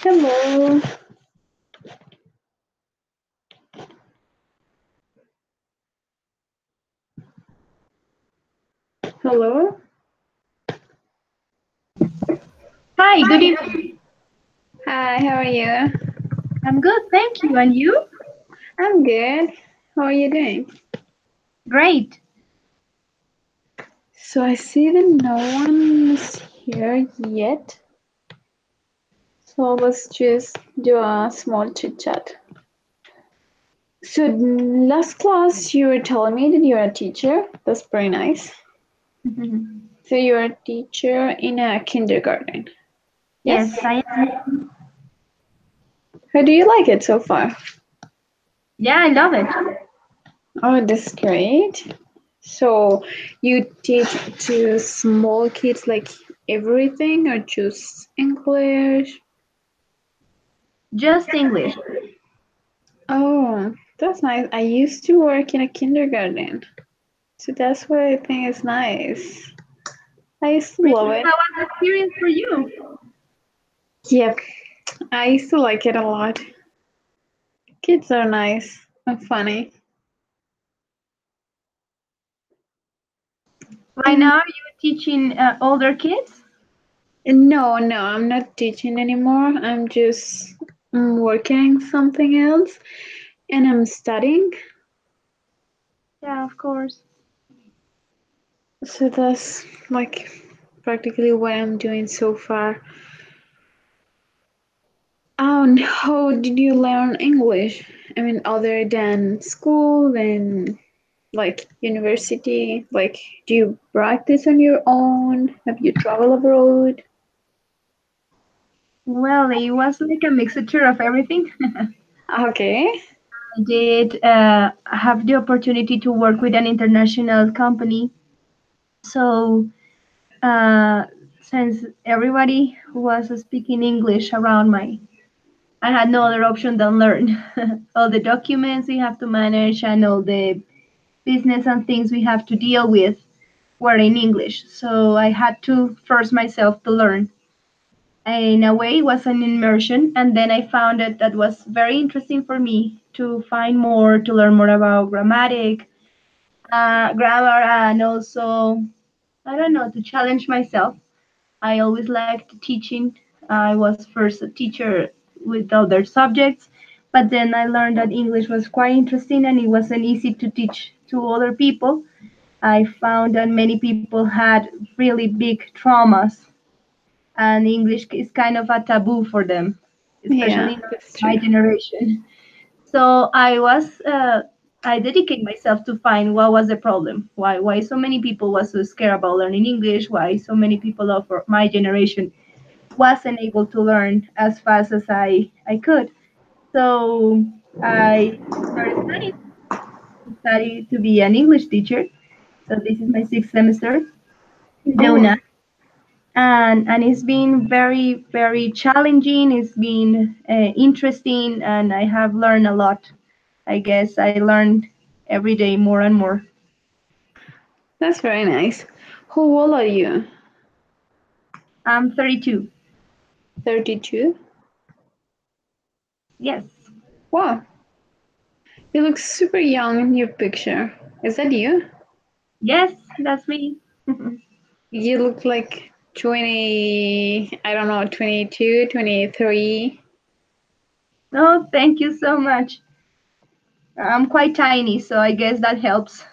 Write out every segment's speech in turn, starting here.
Hello. Hello. Hi, good evening. Hi, how are you? I'm good, thank you. And you? I'm good. How are you doing? Great. So I see that no one is here yet. So let's just do a small chit chat. So last class you were telling me that you're a teacher. That's pretty nice. So you're a teacher in a kindergarten. Yes? Yes, I am. How do you like it so far? Yeah, I love it. Oh, that's great. So you teach to small kids like everything or just English? Just English. Oh, that's nice. I used to work in a kindergarten. So that's why I think it's nice. I used to love Really? it. How was the experience for you? Yep, I used to like it a lot. Kids are nice and funny. Right And now, you're teaching older kids? no, I'm not teaching anymore. I'm just working something else and I'm studying. Yeah, of course. So that's like practically what I'm doing so far. Oh, and how did you learn English? I mean, other than school and like university, like do you practice on your own? Have you traveled abroad? Well, it was like a mixture of everything. Okay. I did have the opportunity to work with an international company. So, uh, since everybody was speaking English around I had no other option than learn. All the documents we have to manage and all the business and things we have to deal with were in English. So I had to force myself to learn. In a way, it was an immersion. And then I found it that was very interesting for me to find more, to learn more about grammar, and also, I don't know, to challenge myself. I always liked teaching. I was first a teacher with other subjects, but then I learned that English was quite interesting and it wasn't easy to teach to other people. I found that many people had really big traumas, and English is kind of a taboo for them, Yeah, especially in that's my true. generation. So I dedicate myself to find what was the problem, why so many people was so scared about learning English, why so many people of my generation wasn't able to learn as fast as I could. So I started study to be an English teacher. So this is my sixth semester in the Oh, UNA. And it's been very challenging. It's been interesting, and I have learned a lot. I guess I learned every day more and more. that's very nice. How old are you? I'm 32. 32? Yes, Wow, you look super young in your picture. Is that you? yes, that's me. You look like 20, I don't know, 22, 23. Oh, thank you so much. I'm quite tiny, so I guess that helps.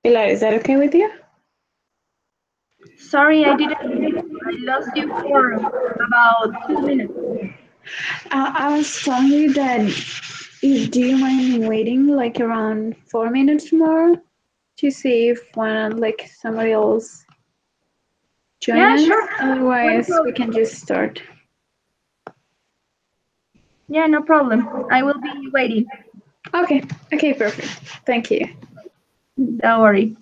Pilar, is that okay with you? Sorry, I didn't hear you. I lost you for about 2 minutes. I was telling you that Do you mind waiting like around 4 minutes more to see if one like somebody else join Yeah, us? sure. Not a Otherwise, we problem. can just start. Yeah, no problem. I will be waiting. Okay. Okay. Perfect. Thank you. Don't worry.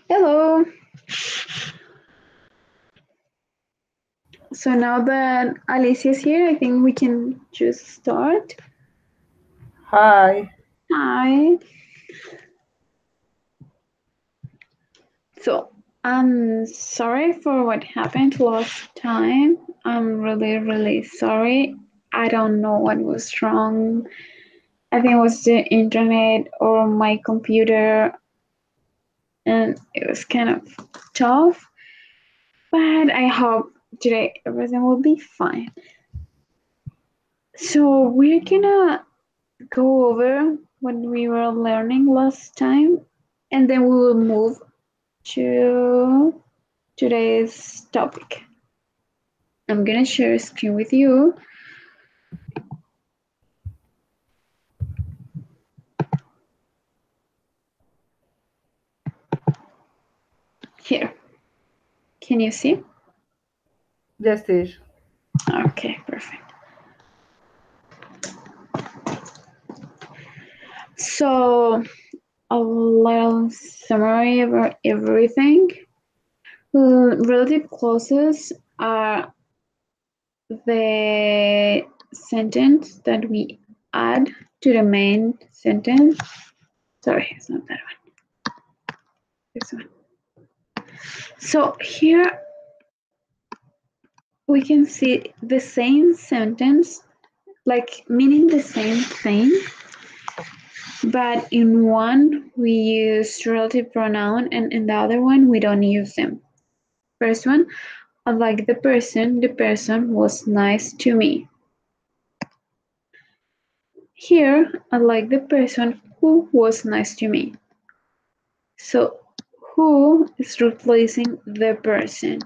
Hello. So now that Alicia's here, I think we can just start. Hi. Hi. So I'm sorry for what happened last time. I'm really, really sorry. I don't know what was wrong. I think it was the internet or my computer, and it was kind of tough. But I hope today everything will be fine. So we're gonna go over what we were learning last time, and then we will move to today's topic. I'm gonna share a screen with you. Here, can you see? Yes, teach. Okay, perfect. So, a little summary about everything. Relative clauses are the sentence that we add to the main sentence. Sorry, it's not that one. This one. So here we can see the same sentence, like meaning the same thing, but in one we use relative pronoun and in the other one we don't use them. First one, I like the person was nice to me. Here, I like the person who was nice to me. So, who is replacing the person?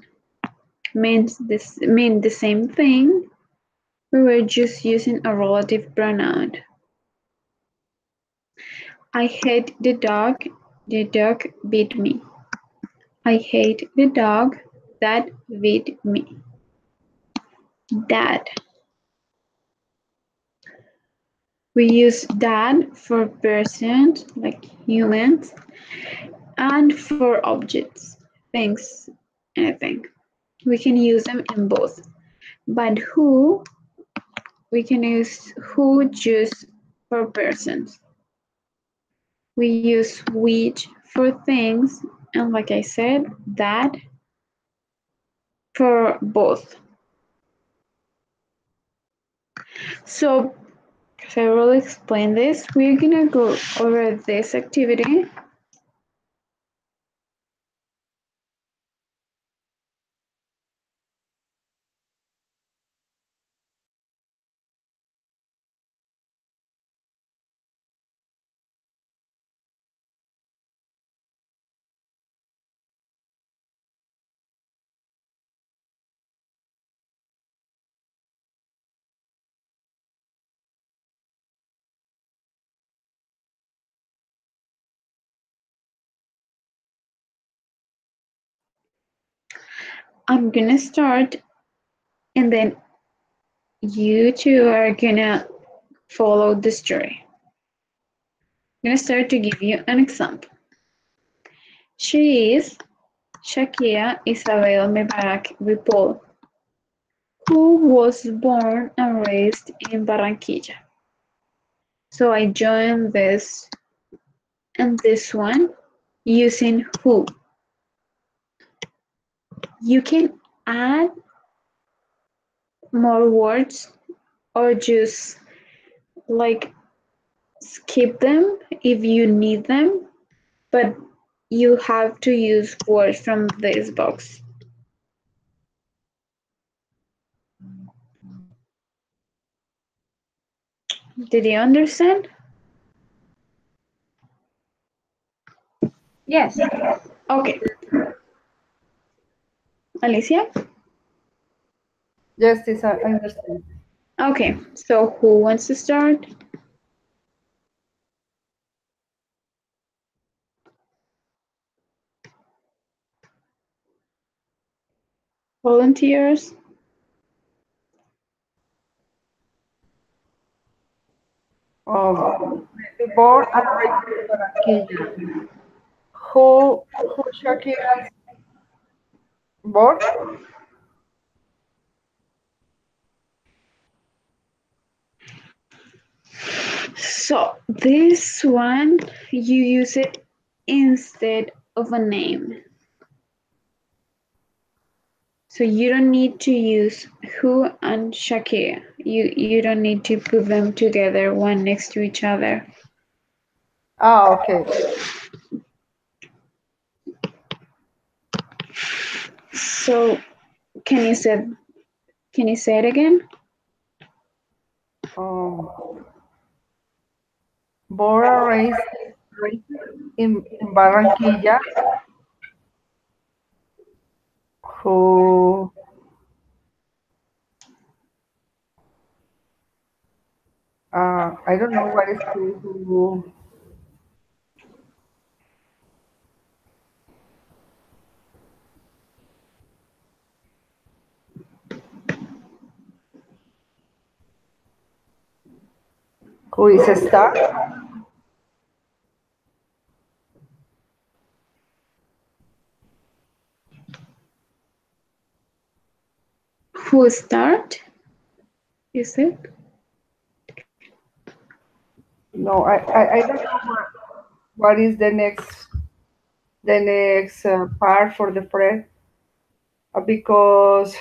Mean the same thing. We were just using a relative pronoun. I hate the dog bit me. I hate the dog that bit me. That. We use that for persons, like humans, and for objects, things, anything. We can use them in both. But who, we can use who just for persons. We use which for things, and like I said, that for both. So, if I will explain this, we're gonna go over this activity. I'm gonna start, and then you two are gonna follow the story. I'm gonna start to give you an example. She is Shakira Isabel Mebarak Ripoll, who was born and raised in Barranquilla. So I joined this and this one using who. You can add more words or just like skip them if you need them, but you have to use words from this box. Did you understand? Yes. Okay, Alicia? Yes, teach. I understand. Okay, so who wants to start? Volunteers? Um, born and raised in Barranquilla. Who Shakira's born? So this one you use it instead of a name. So you don't need to use who and Shakira. You don't need to put them together one next to each other. Ah, okay. So can you say can you say it again? Um, born and raised in Barranquilla, who I don't know what is who is a star. Who start? You said? No, I don't know what is the next part for the friend because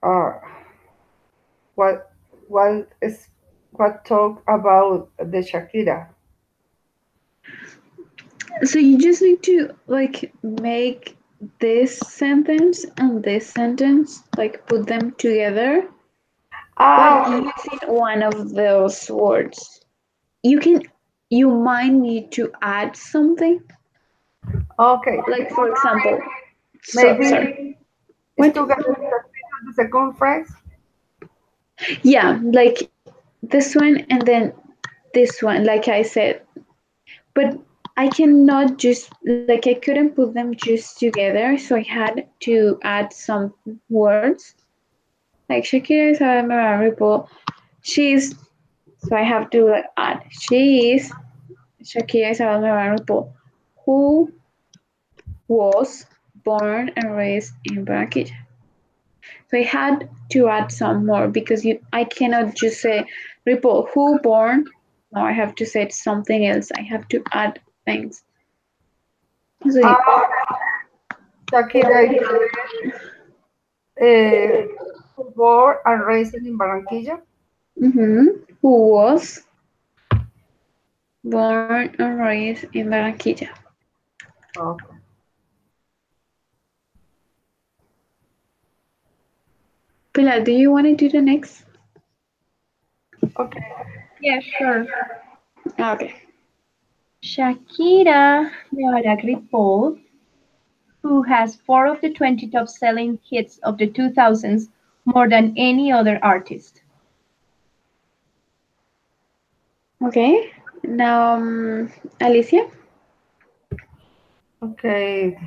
uh, what what is what talk about the Shakira. So you just need to like make this sentence and this sentence, like put them together, but Ah, using one of those words. You can, you might need to add something. okay. Like for example, Maybe sorry. it's What? together with the second phrase. Yeah, like this one and then this one, like I said. But I cannot just like I couldn't put them just together, so I had to add some words. Like Shakira is a memorable. She's so I have to like add. She is Shakira is a memorable who was born and raised in Barranquilla. So I had to add some more because I cannot just say Ripple who born. No, I have to say something else. I have to add things. So Ah, Shakira is uh, born and raised in Barranquilla. who was born and raised in Barranquilla. Okay. Pilar, do you want to do the next? Okay. Yeah, sure. Okay. Shakira Nevada Ripoll, who has 4 of the 20 top-selling hits of the 2000s, more than any other artist. Okay. Now, Alicia. Okay.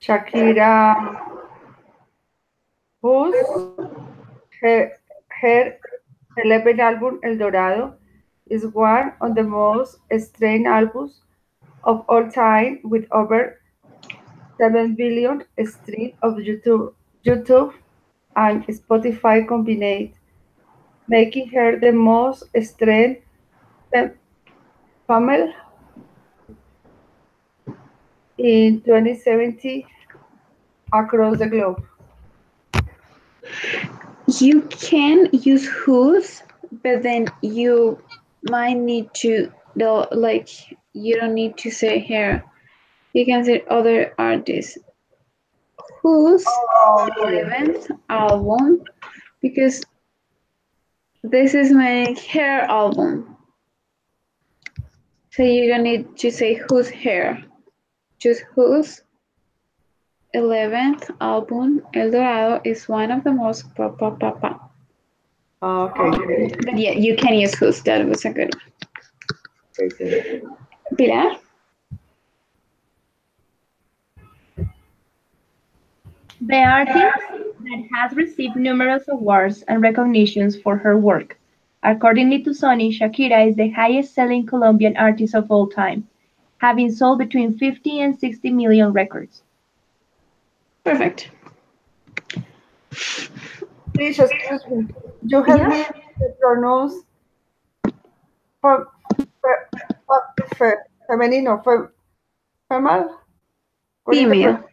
Shakira, whose her, her 11th album El Dorado is one of the most streamed albums of all time with over 7 billion streams of YouTube and Spotify combined, making her the most streamed female in 2017 across the globe. You can use whose, but then you might need to the like you don't need to say here. You can say other artists. Whose Okay. 11th album? Because this is my hair album. So you don't need to say whose hair. Just whose 11th album, El Dorado, is one of the most pa. Okay, great. But yeah, you can use whose. That was a good Okay, thank you. one. Pilar? The artist that has received numerous awards and recognitions for her work. According to Sony, Shakira is the highest-selling Colombian artist of all time, having sold between 50 and 60 million records. Perfect. Please excuse me. You help Yeah. me to pronounce fe, fe, femenino, femal? What is the Female.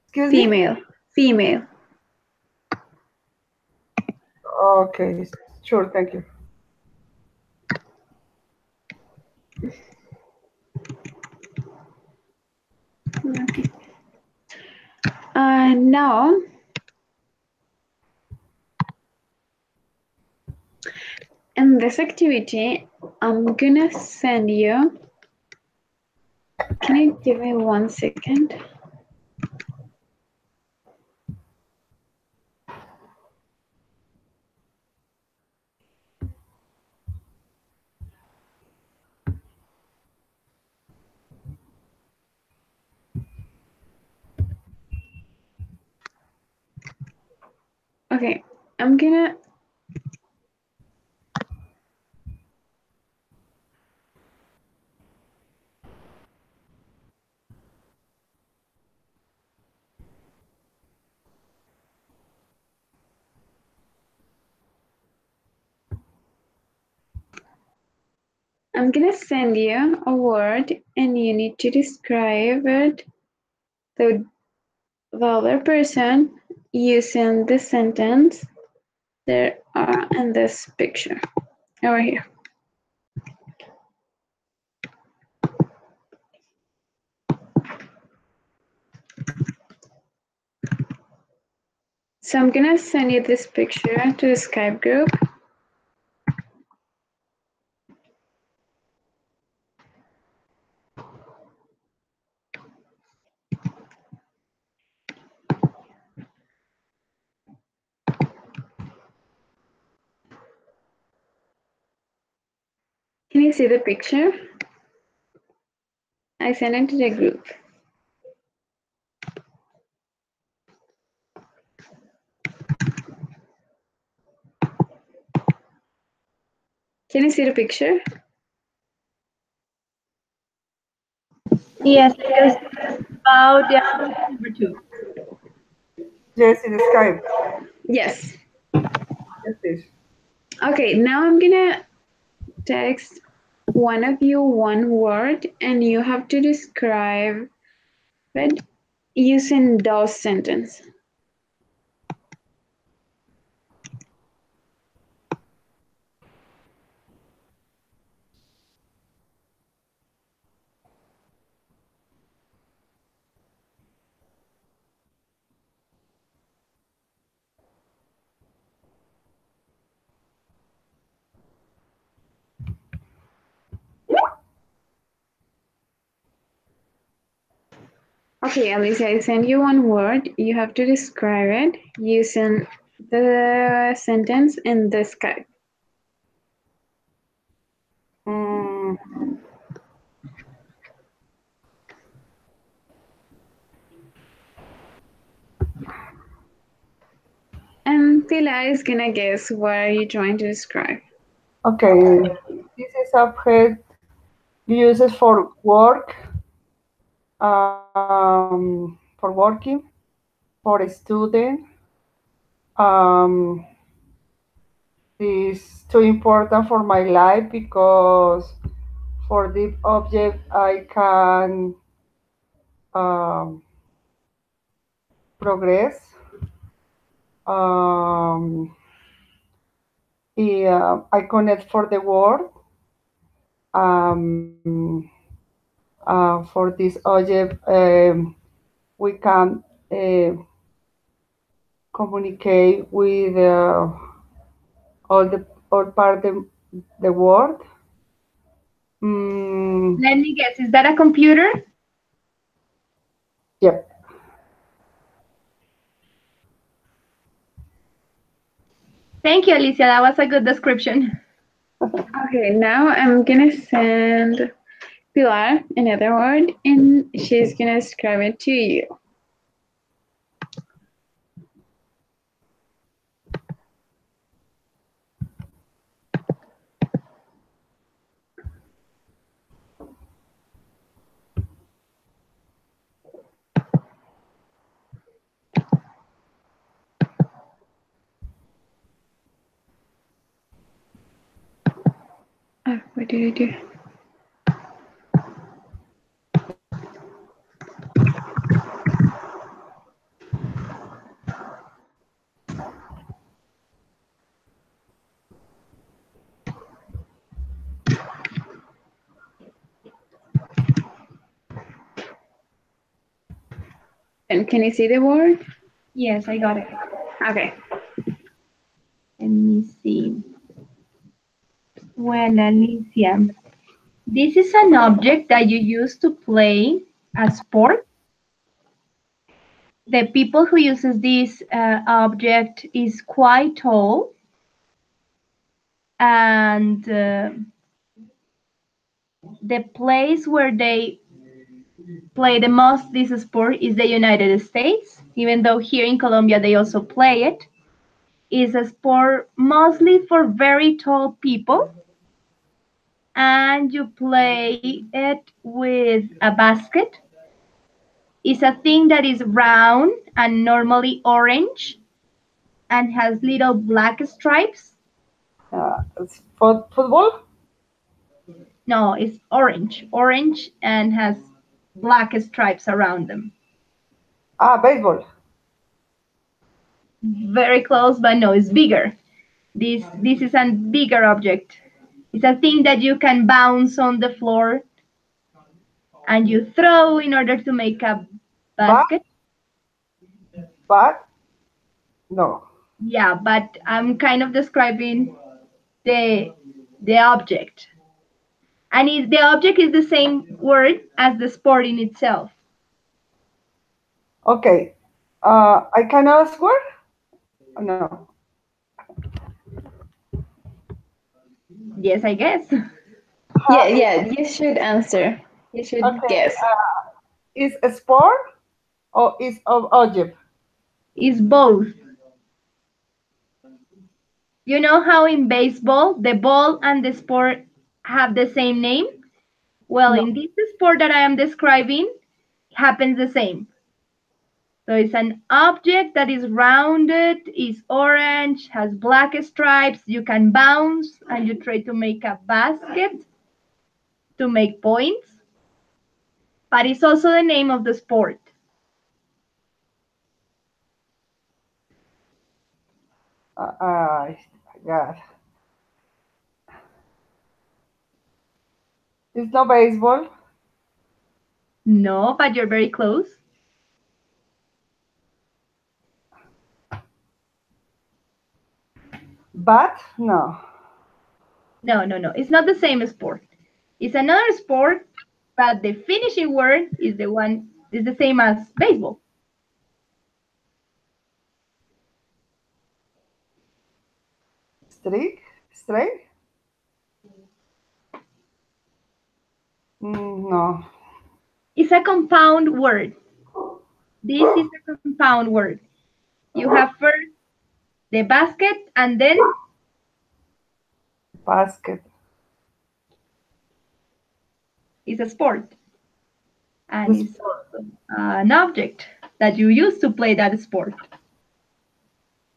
excuse me? Female. Female. Okay, sure, thank you. Okay. Now, in this activity, I'm gonna send you. Can you give me 1 second? Okay, I'm gonna send you a word and you need to describe it to the other person using the sentence there are in this picture over here. So I'm gonna send you this picture to the Skype group. Can you see the picture? I sent it to the group. Can you see the picture? Yes, I can see about the number two. Yes, in Skype. Yes. Yes, please. Okay, now I'm gonna text one of you one word and you have to describe it using those sentences. Okay, Alicia, I send you one word. You have to describe it using the sentence in the Skype. Mm, And Pilar is gonna guess what are you trying to describe. okay, this is a head uses for work, for working, for a student. Um, is too important for my life because for this object I can um, progress. Um, I connect for the world. Um, for this object, we can uh, communicate with all the all part the world. Mm, Let me guess, is that a computer? yep. Thank you, Alicia. That was a good description. Okay, now I'm gonna send Pilar another word and she's gonna describe it to you. What did I do? And can you see the word? Yes, I got it. Okay. Let me see. Well, Alicia, this is an object that you use to play a sport. The people who uses this object is quite tall, and the place where they play the most this sport is the United States, even though here in Colombia they also play it. Is a sport mostly for very tall people, and you play it with a basket. It's a thing that is round and normally orange and has little black stripes. It's for football? No, it's orange and has black stripes around them. Ah, baseball. Very close, but no, it's bigger. This is a bigger object. It's a thing that you can bounce on the floor and you throw in order to make a Bat? basket. Bat? No. Yeah, but I'm kind of describing the the object. And the object is the same word as the sport in itself. Okay. I cannot score? No. Yes, I guess. Yeah, yeah, you should answer. You should Okay. guess. Is a sport or is of object? It's both. You know how in baseball the ball and the sport have the same name? Well, No. in this sport that I am describing, happens the same. So it's an object that is rounded, is orange, has black stripes. You can bounce and you try to make a basket to make points. But it's also the name of the sport. God. It's not baseball. No, but you're very close. Bat? No. No, no, no. It's not the same sport. It's another sport, but the finishing word is the same as baseball. Streak? Straight? No. It's a compound word. This is a compound word. You have first the basket and then Basket. it's a sport. And This it's also an object that you use to play that sport.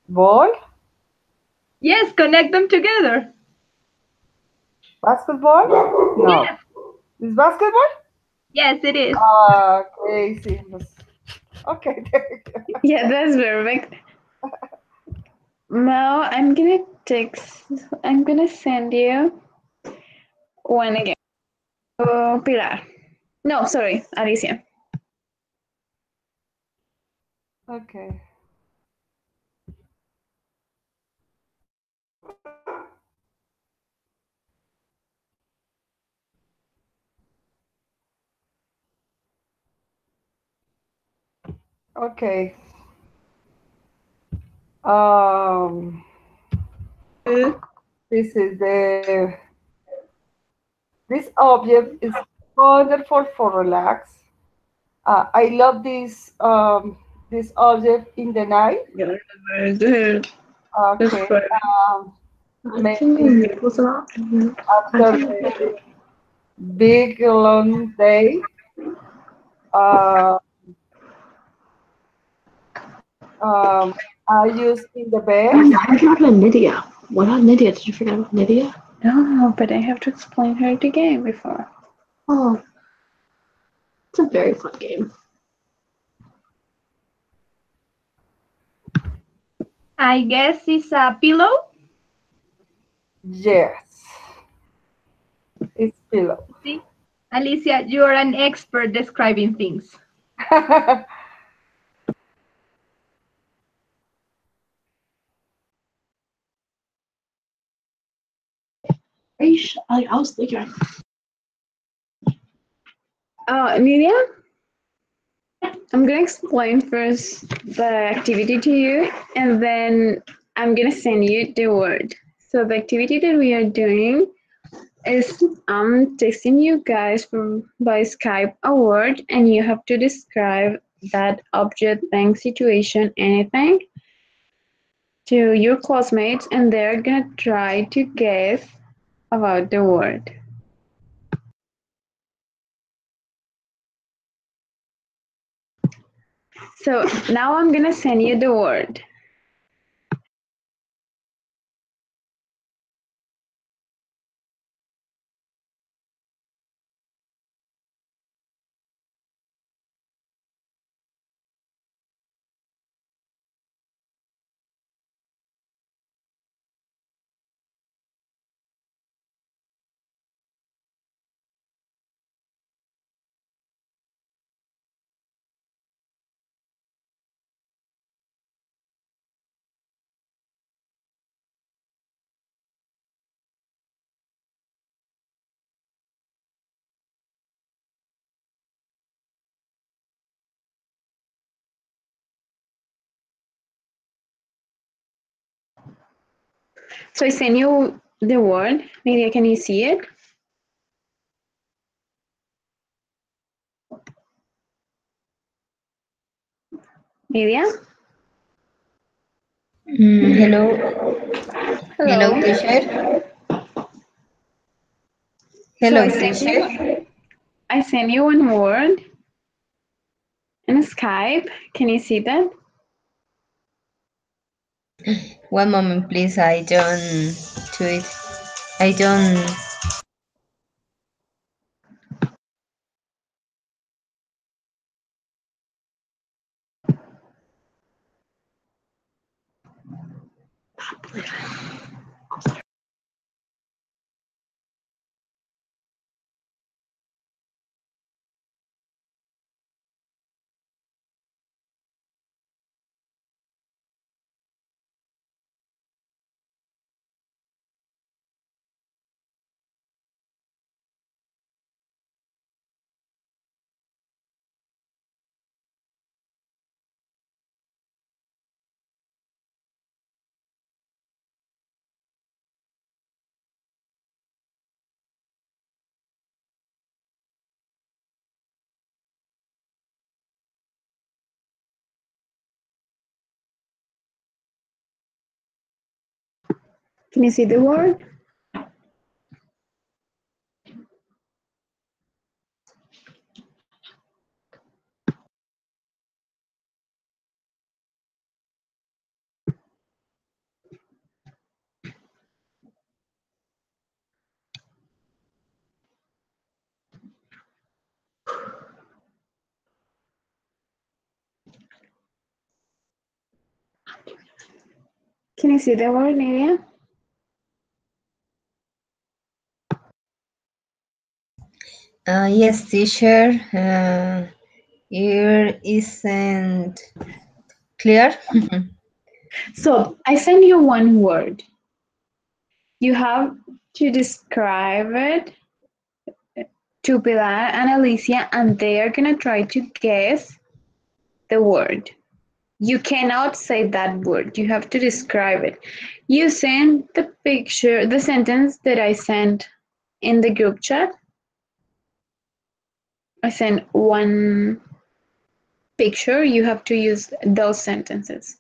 ball? Yes, connect them together. Basketball? No. Yes, This basketball? yes, it is. Okay, sí. Okay, thank you. Yeah, that's perfect. Now I'm gonna send you one again. Oh, Pilar. No, sorry, Alicia. Okay. Okay. Um, this is this object is wonderful for relax. I love this object in the night. Okay. Maybe after a big long day. Uh, um, I use in the bed. Oh, yeah, I forgot about Nydia. What about Nydia? Did you forget about Nydia? No, but I have to explain her the game before. Oh, it's a very fun game. I guess it's a pillow. Yes, it's pillow. See, Alicia, you are an expert describing things. I was thinking. Nidia, I'm gonna explain first the activity to you, and then I'm gonna send you the word. So the activity that we are doing is I'm texting you guys from by Skype a word, and you have to describe that object, thing, situation, anything to your classmates, and they're gonna try to guess about the word. So now I'm gonna send you the word. So I send you the word. Maybe can you see it? Media? Hello, hello, Hello. teacher. So Hello, teacher. I send you one word in Skype. Can you see that? One moment, please. I don't tweet. I don't. Can you see the word? Can you see the word, Media? Yes, teacher. Here isn't clear. So I send you one word. You have to describe it to Pilar and Alicia, and they are gonna try to guess the word. You cannot say that word. You have to describe it using the picture, the sentence that I sent in the group chat. I sent one picture. You have to use those sentences.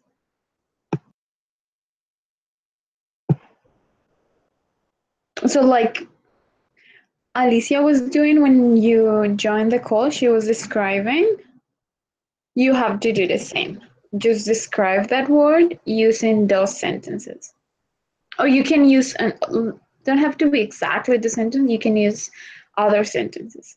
So, like Alicia was doing when you joined the call, she was describing. You have to do the same. Just describe that word using those sentences. Or you can use Don't have to be exactly the sentence. You can use other sentences.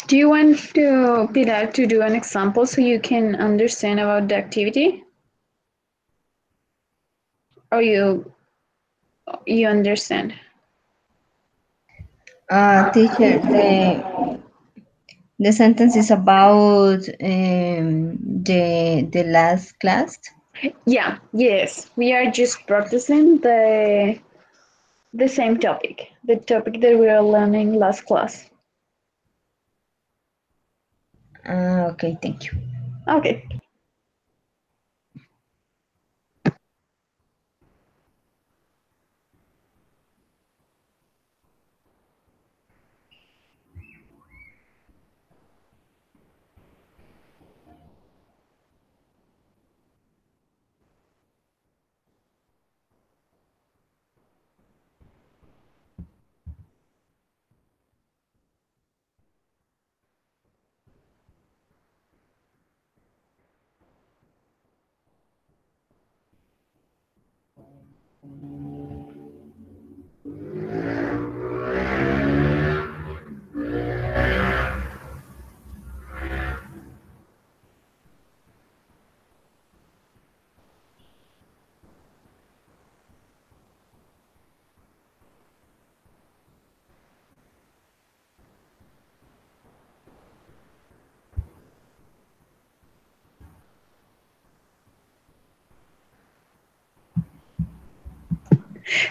Do you want to Pilar to do an example so you can understand about the activity? Or you understand? Teacher, the sentence is about the last class. Yeah, yes. We are just practicing the same topic, the topic that we were learning last class. Okay, thank you. Okay.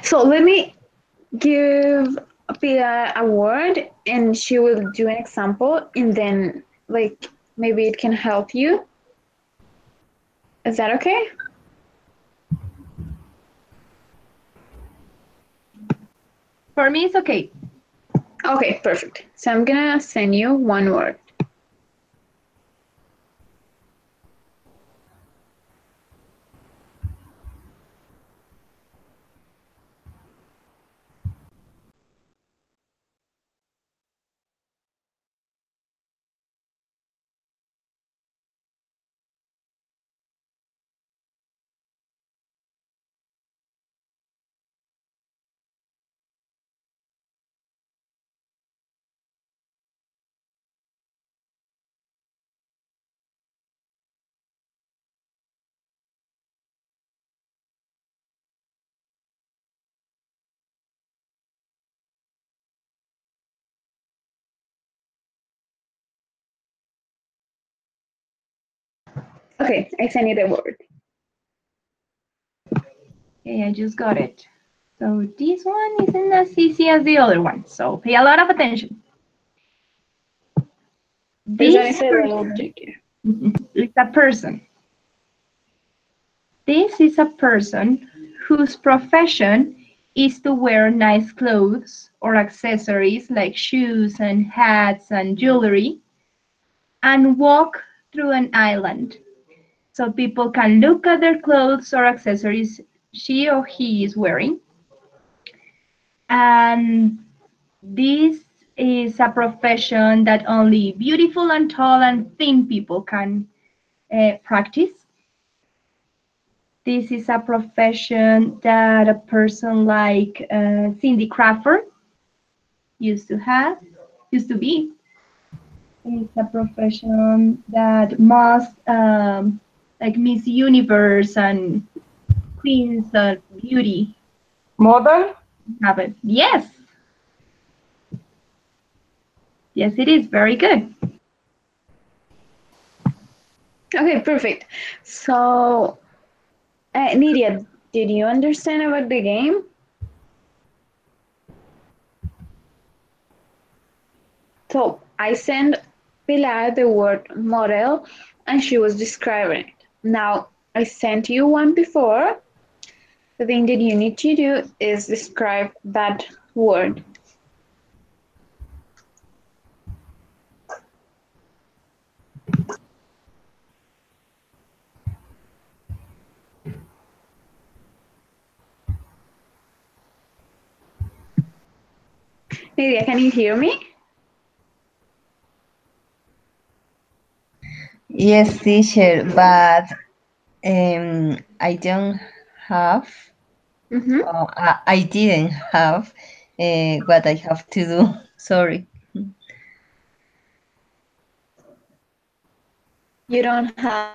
So let me give Pia a word and she will do an example and then like maybe it can help you. Is that okay? For me, it's okay. Okay, perfect. So I'm gonna send you one word. Okay, I send you the word. Okay, I just got it. So this one isn't as easy as the other one. So pay a lot of attention. This one This is a little person trickier. is a person. This is a person whose profession is to wear nice clothes or accessories like shoes and hats and jewelry and walk through an island so people can look at their clothes or accessories she or he is wearing. And this is a profession that only beautiful and tall and thin people can practice. This is a profession that a person like Cindy Crawford used to have, used to be. It's a profession that most like Miss Universe and Queens of Beauty Model? have it. Yes, yes, it is very good. Okay, perfect. So, Nidia, did you understand about the game? So, I sent Pilar the word model and she was describing it. Now, I sent you one before The thing that you need to do is describe that word. Nadia, can you hear me? Yes, teacher, but I don't have, Mm-hmm. I didn't have what I have to do. Sorry. You don't have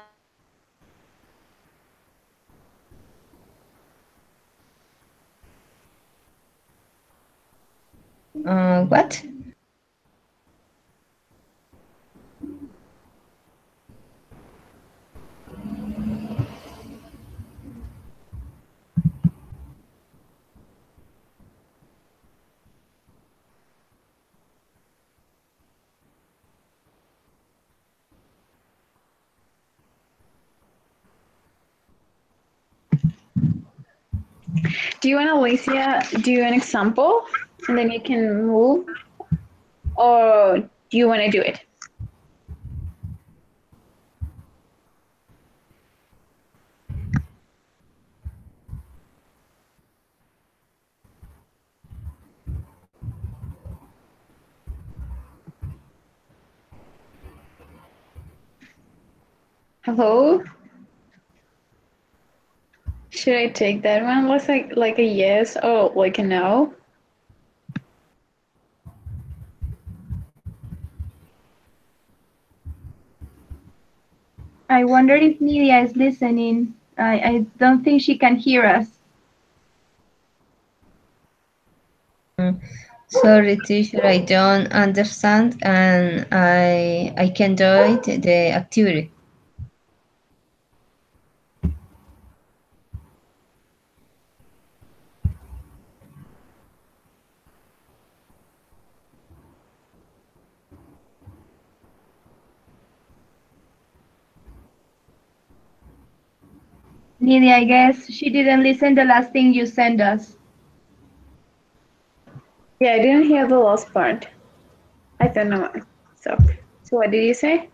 What? Do you want Alicia do an example and then you can move, or do you want to do it? Hello? Should I take that one? Looks like a yes or like a no. I wonder if Nidia is listening. I don't think she can hear us. Sorry, teacher, I don't understand, and I can do it the activity. Nidia, I guess she didn't listen the last thing you sent us. Yeah, I didn't hear the last part. I don't know. So, so what did you say?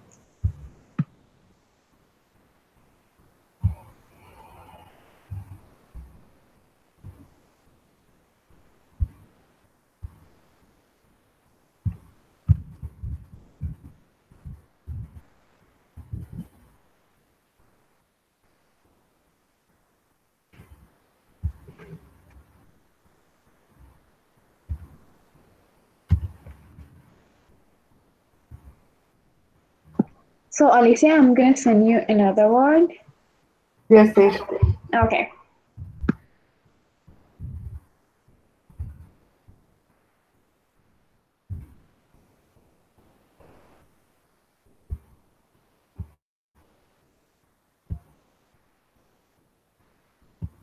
So, Alicia, I'm gonna send you another word. Yes, teacher. Okay.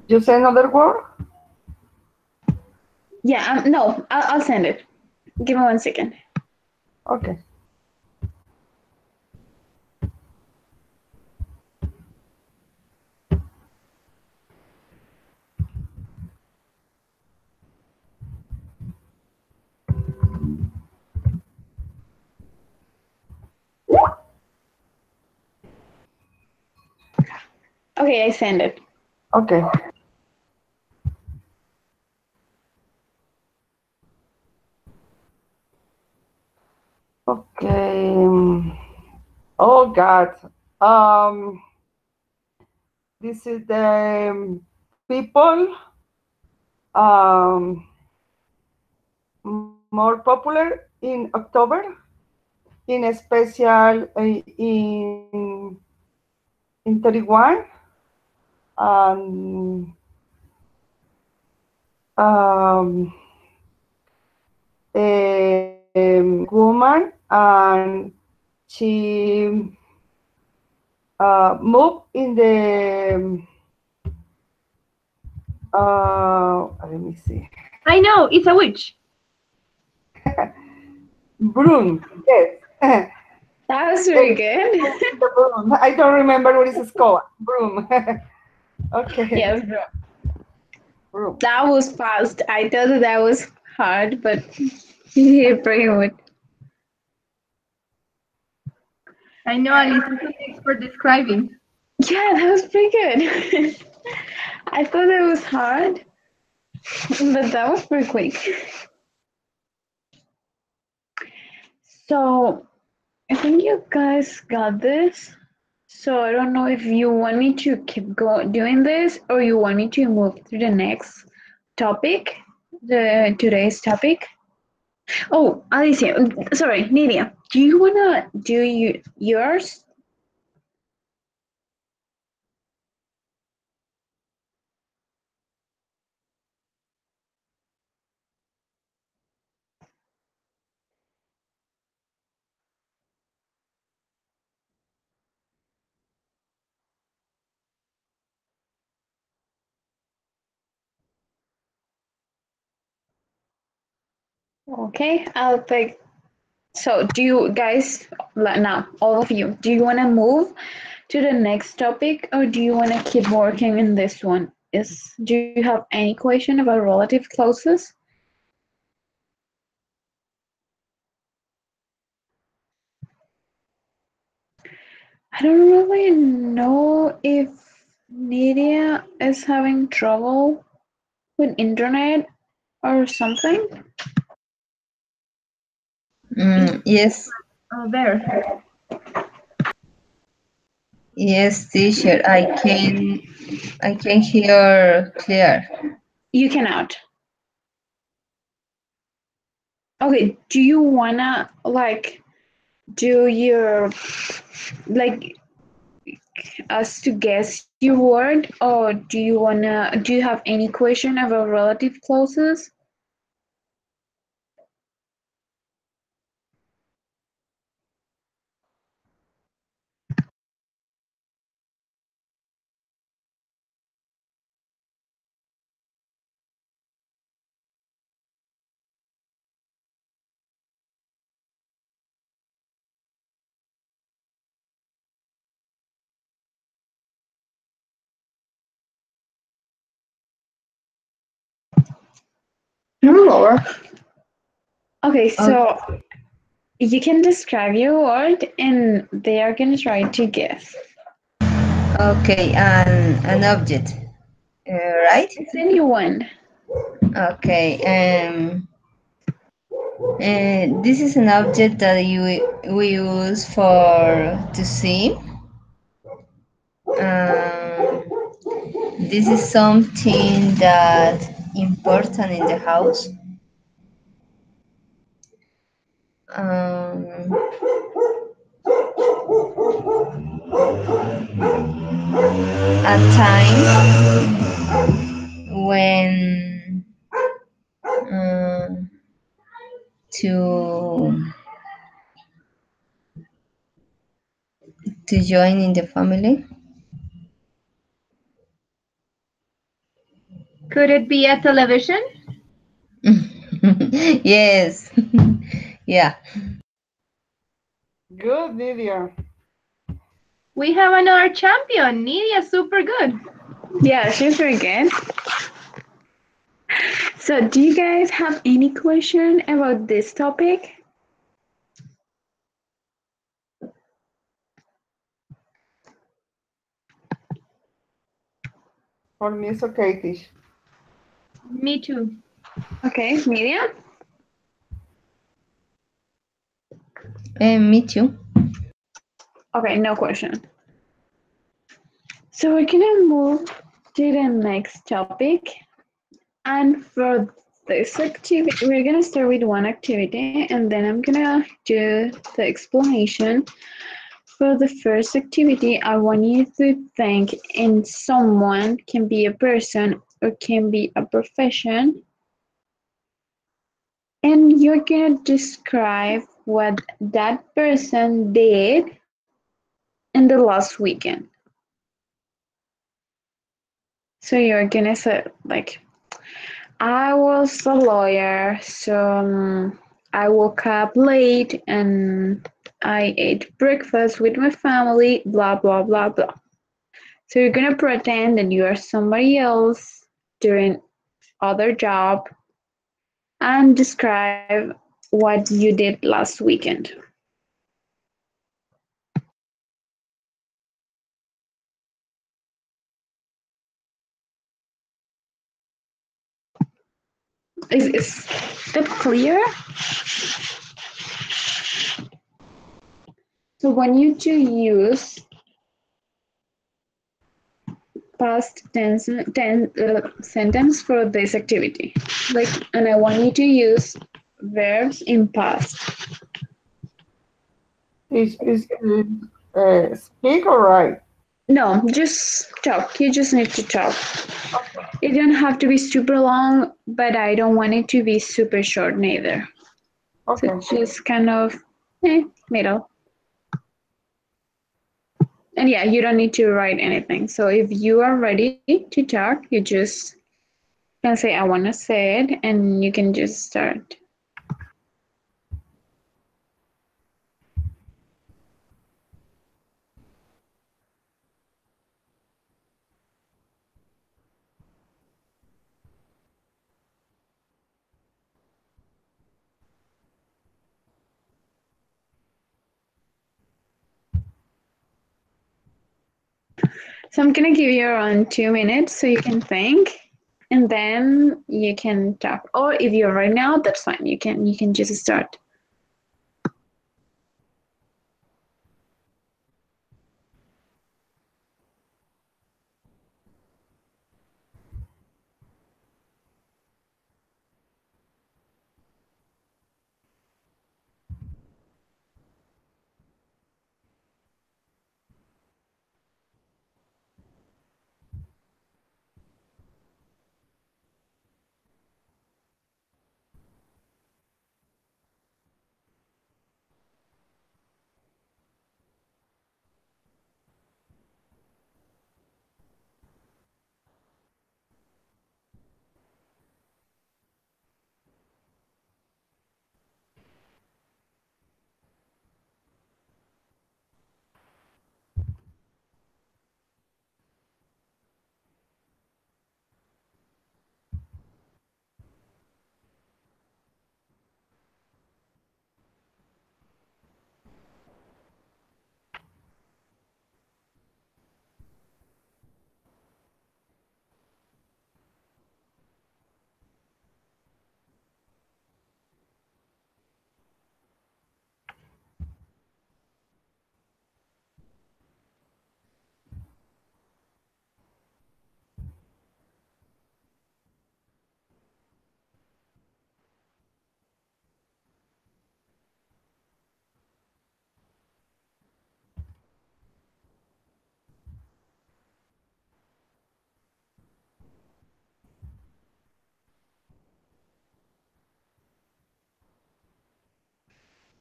You say another word? Yeah. No, I'll send it. Give me 1 second. Okay. Okay, I send it. Okay. Okay. Oh God. Um, this is the people um, more popular in October, in special in 31, um, um, woman, and she moved in the let me see, I know, it's a witch. broom. Yes. That was Yes, very good. the broom. I don't remember what it's called. Broom. Okay. Yes, bro. group. That was fast. I thought that was hard, but you did pretty good. I know Alice is an expert describing. Yeah, that was pretty good. I thought it was hard, but that was pretty quick. So I think you guys got this. So I don't know if you want me to keep doing this or you want me to move to the next topic, the today's topic. Oh, Alicia, sorry, Nidia, do you wanna do yours? Okay, I'll pick. So, do you guys now, all of you, do you wanna move to the next topic or do you wanna keep working in this one? Do you have any question about relative clauses? I don't really know if Nidia is having trouble with internet or something. Yes, There. yes, teacher. I can hear clear. You cannot. Okay, do you wanna like do your like us to guess your word or do you have any question about relative clauses? Okay, so you can describe your word and they are gonna try to guess. Okay, an object, right? It's anyone. Okay. This is an object that we use for to see. Um, this is something that important in the house. Um, at times when uh, to to join in the family. Could it be a television? Yes. Yeah. Good, Nidia. We have another champion. Nidia, super good. Yeah, she's very good. So do you guys have any question about this topic? For me, it's okay, Tish. Me too. Okay, Miriam? Me too. Okay, no question. So we're gonna move to the next topic. And for this activity, we're gonna start with one activity and then I'm gonna do the explanation. For the first activity, I want you to think in someone, can be a person or can be a profession, and you're gonna describe what that person did in the last weekend. So you're gonna say like, I was a lawyer, so I woke up late and I ate breakfast with my family, blah, blah, blah, blah. So you're gonna pretend that you are somebody else during other job, and describe what you did last weekend. Is that clear? So when you to use past sentence for this activity, like, and I want you to use verbs in past. Is speak or write? No, just talk. You just need to talk. It don't have to be super long, but I don't want it to be super short neither. So Okay. just kind of middle. And yeah, you don't need to write anything. So if you are ready to talk, you just can say I want to say it, and you can just start. So I'm gonna give you around 2 minutes so you can think, and then you can talk. Or if you're right now, that's fine. You can just start.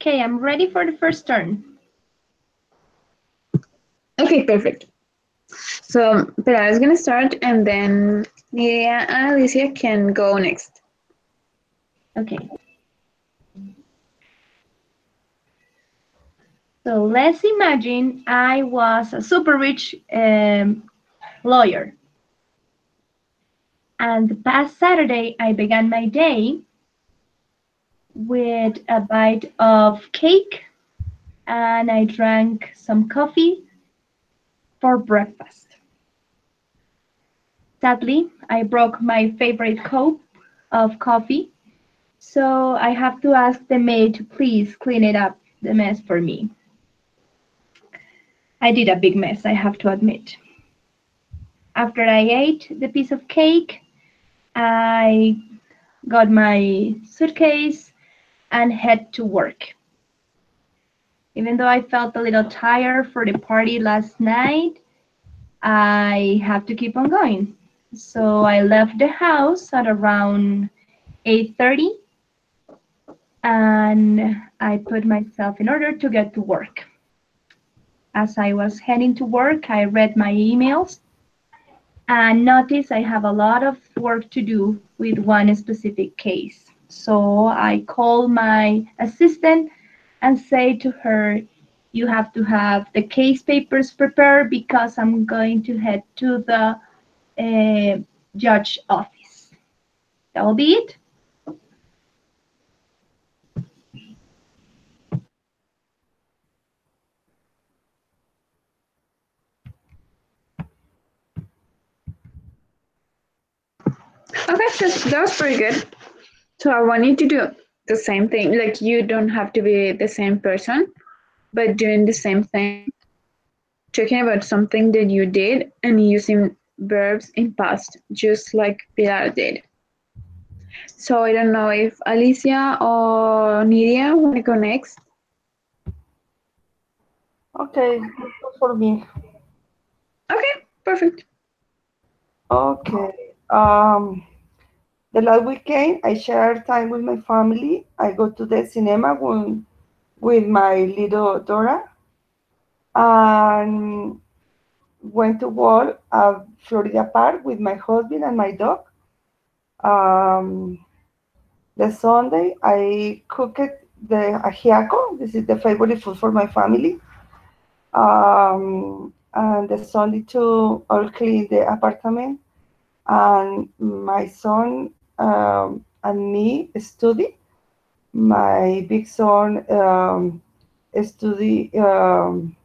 Okay, I'm ready for the first turn. Okay, perfect. So Pilar is gonna start, and then Nidia and Alicia can go next. Okay, so let's imagine I was a super rich lawyer. And the past Saturday, I began my day with a bite of cake and I drank some coffee for breakfast. Sadly, I broke my favorite cup of coffee, so I have to ask the maid to please clean it up the mess for me. I did a big mess, I have to admit. After I ate the piece of cake, I got my suitcase and head to work. Even though I felt a little tired for the party last night, I have to keep on going. So I left the house at around 8:30 and I put myself in order to get to work. As I was heading to work, I read my emails and noticed I have a lot of work to do with one specific case. So I called my assistant and say to her, you have to have the case papers prepared because I'm going to head to the judge office. That will be it. Okay, that was pretty good. So I want you to do the same thing. Like you don't have to be the same person, but doing the same thing, talking about something that you did and using verbs in past, just like Pilar did. So I don't know if Alicia or Nidia want to go next. Okay, that's all for me. Okay, perfect. Okay. The last weekend, I shared time with my family. I go to the cinema with my little Dora and went to walk at Florida Park with my husband and my dog. Um, the Sunday, I cooked the ajiaco. This is the favorite food for my family. And the Sunday too, I'll clean the apartment. And my son and me study. My big son study in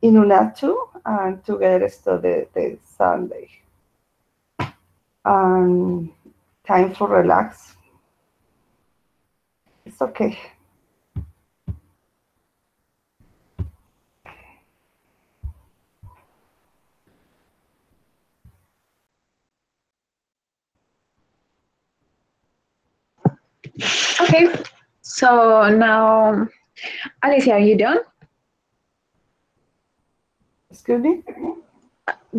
UNATU and together study the Sunday. And time for relax. It's okay. Okay, so now, Alicia, are you done? Excuse me?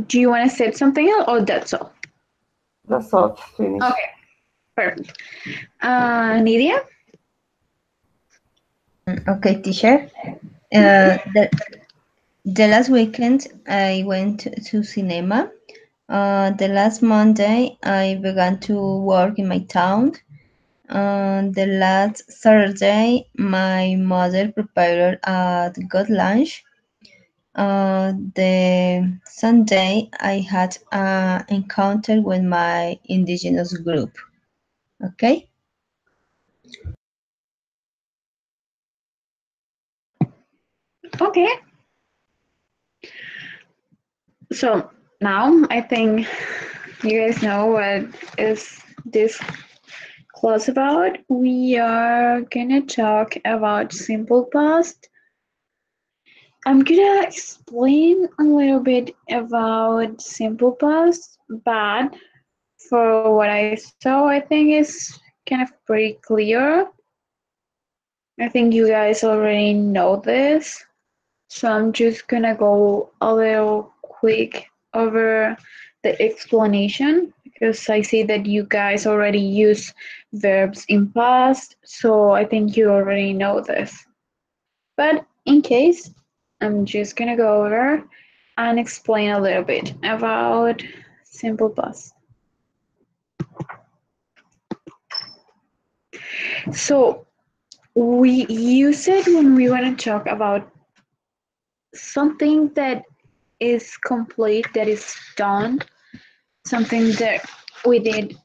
Do you want to say something else, or that's all? That's all. Finish. Okay, perfect. Nidia? Okay, teacher. Uh, the, the last weekend I went to cinema. The last Monday I began to work in my town. The last Saturday my mother prepared a good lunch. The Sunday I had an encounter with my indigenous group. Okay. Okay. So now I think you guys know what is this class about. We are gonna talk about simple past. I'm gonna explain a little bit about simple past, but for what I saw, I think it's kind of pretty clear. I think you guys already know this, so I'm just gonna go a little quick over the explanation because I see that you guys already use verbs in past, so I think you already know this. But in case, I'm just gonna go over and explain a little bit about simple past. So we use it when we want to talk about something that is complete, that is done, something that we did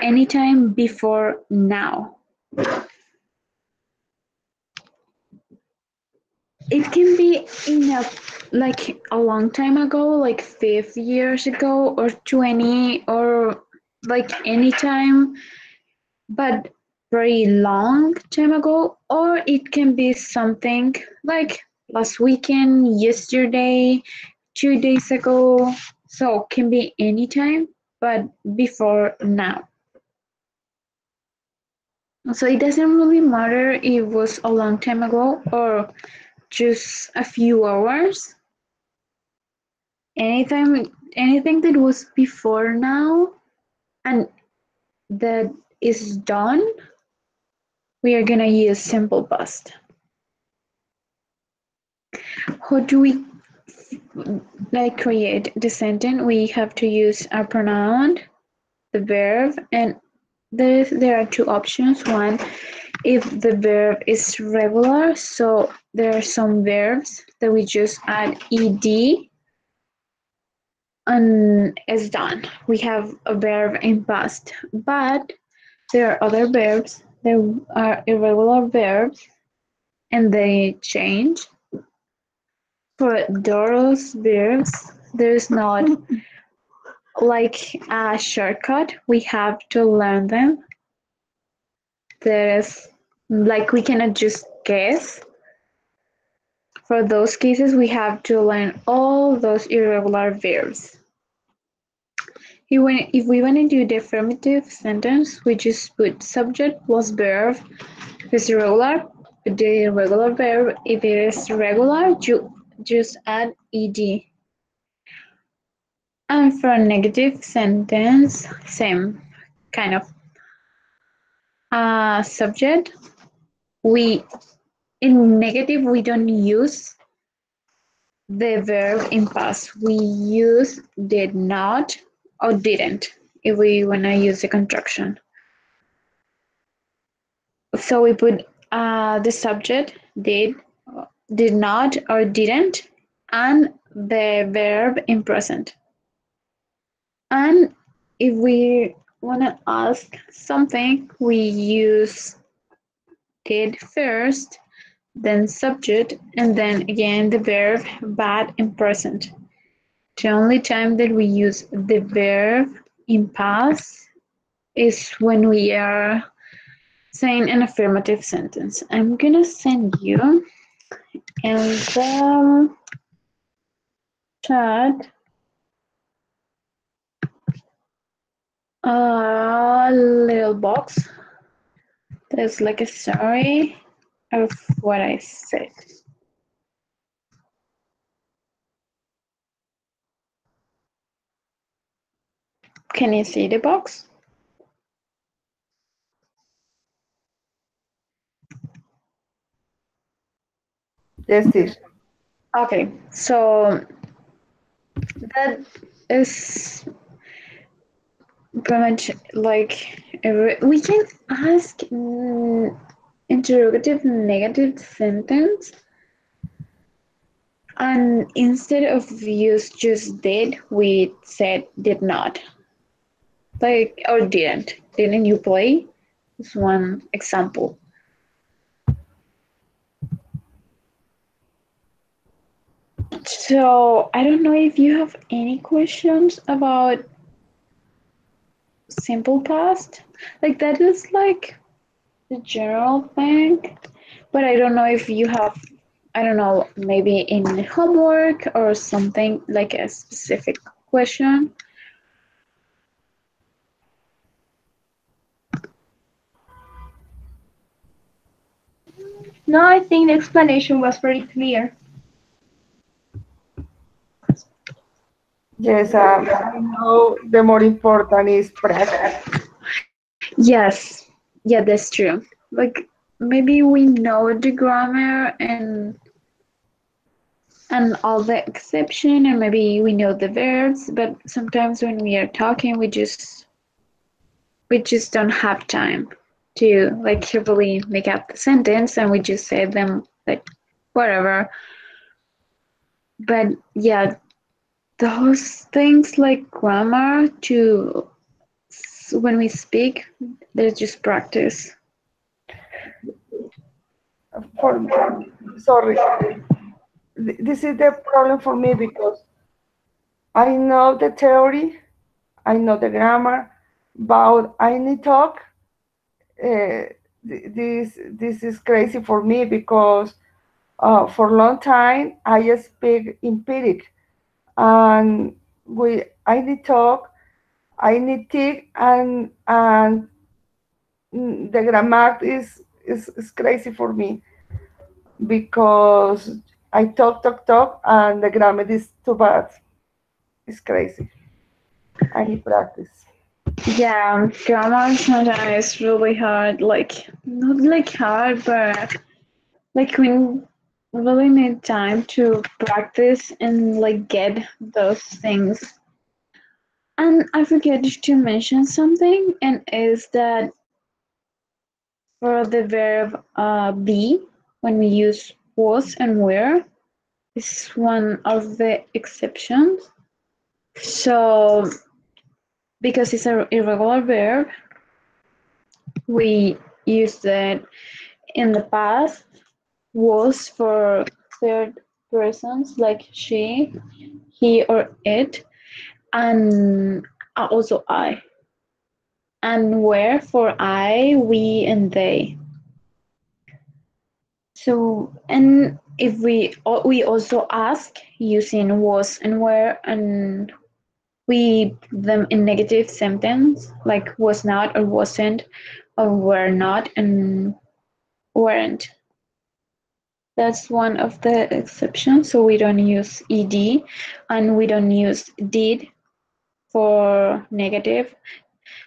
anytime before now. It can be in a long time ago, like 5 years ago, or 20, or like anytime, but very long time ago, or it can be something like last weekend, yesterday, 2 days ago. So can be anytime, but before now. So it doesn't really matter if it was a long time ago or just a few hours. Anytime, anything that was before now and that is done, we are gonna use simple past. How do we like create the sentence? We have to use a pronoun, the verb, and there are two options. One, if the verb is regular, so there are some verbs that we just add ed, and it's done. We have a verb in past, but there are other verbs. There are irregular verbs, and they change. For those verbs, there's not like a shortcut. We have to learn them. There's like we cannot just guess. For those cases, we have to learn all those irregular verbs. If we want to do the affirmative sentence, we just put subject plus verb. If it's irregular, put the irregular verb. If it is regular, you just add ed. And for a negative sentence, same kind of subject. We in negative we don't use the verb in past. We use did not or didn't if we wanna use the contraction. So we put the subject did not or didn't, and the verb in present. And if we wanna ask something, we use did first, then subject, and then again the verb but in present. The only time that we use the verb in past is when we are saying an affirmative sentence. I'm gonna send you in the chat a little box. There's like a summary of what I said. Can you see the box? Yes, teacher. Okay, so that is pretty much like we can ask interrogative negative sentence, and instead of use just did, we said did not, like or didn't you play is one example. So I don't know if you have any questions about simple past, like that is like the general thing, but I don't know if you have, I don't know, maybe in homework or something like a specific question. No, I think the explanation was very clear. Yes, I know the more important is practice. Yes, yeah, that's true. Like maybe we know the grammar and all the exception, and maybe we know the verbs, but sometimes when we are talking, we just don't have time to like carefully make up the sentence, and we just say them like whatever. But yeah, those things like grammar to when we speak, there's just practice. For sorry, this is the problem for me because I know the theory, I know the grammar, but I need talk. This is crazy for me because for a long time I speak empiric, and we I need talk, I need tick, and the grammar is crazy for me because I talk, and the grammar is too bad. It's crazy. I need practice. Yeah, grammar sometimes is really hard. Like not like hard, but like we really need time to practice and like get those things. And I forget to mention something, and is that for the verb be, when we use was and were, is one of the exceptions. So because it's an irregular verb, we use it in the past was for third persons like she, he, or it, and also I. And where for I, we, and they. So, and if we also ask using was and were, and we them in negative sentence like was not or wasn't or were not and weren't. That's one of the exceptions. So we don't use ed and we don't use did for negative,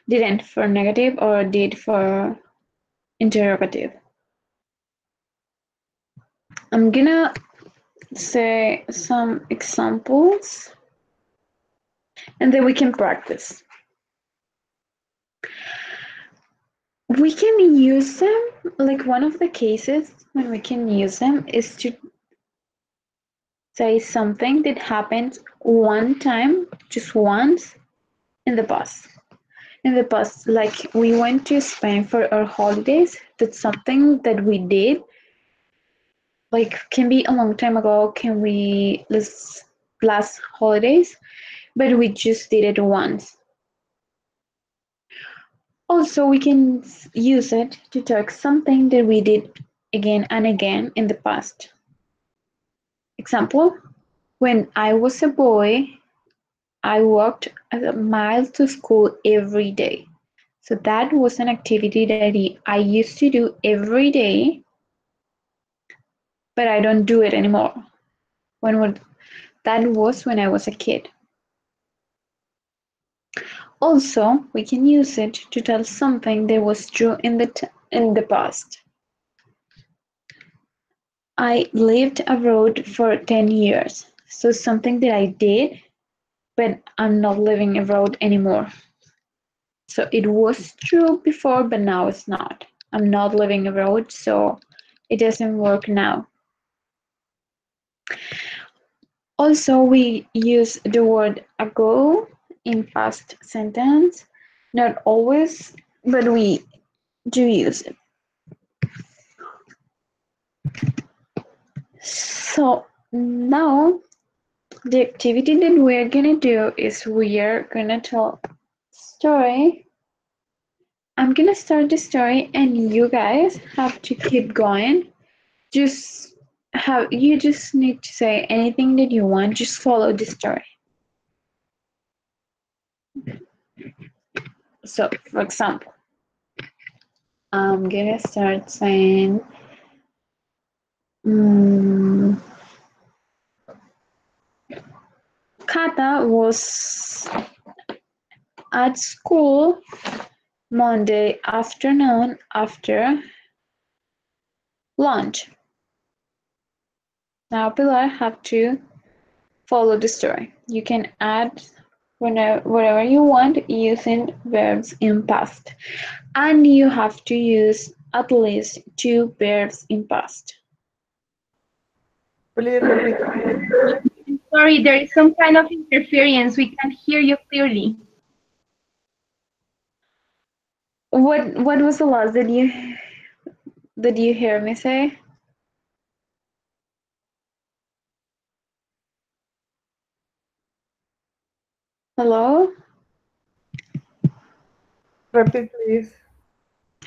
didn't for negative, or did for interrogative. I'm gonna say some examples and then we can practice. We can use them, like one of the cases when we can use them is to say something that happened one time, just once in the past. In the past, like we went to Spain for our holidays, that's something that we did, like can be a long time ago, can we last holidays, but we just did it once. Also, we can use it to talk something that we did again and again in the past. Example, when I was a boy, I walked a mile to school every day. So that was an activity that I used to do every day, but I don't do it anymore. That was when I was a kid. Also, we can use it to tell something that was true in the past. I lived abroad for 10 years. So something that I did, but I'm not living abroad anymore. So it was true before, but now it's not. I'm not living abroad, so it doesn't work now. Also, we use the word ago in past sentence. Not always, but we do use it. So now the activity that we're gonna do is we are gonna tell a story. I'm gonna start the story and you guys have to keep going. Just you just need to say anything that you want, just follow the story. So for example, I'm gonna start saying Kata was at school Monday afternoon after lunch. Now Pilar have to follow the story. You can add whatever you want using verbs in past. And you have to use at least two verbs in past. Please repeat. Sorry, there is some kind of interference. We can't hear you clearly. What was the last that you hear me say? Hello? Repeat, please.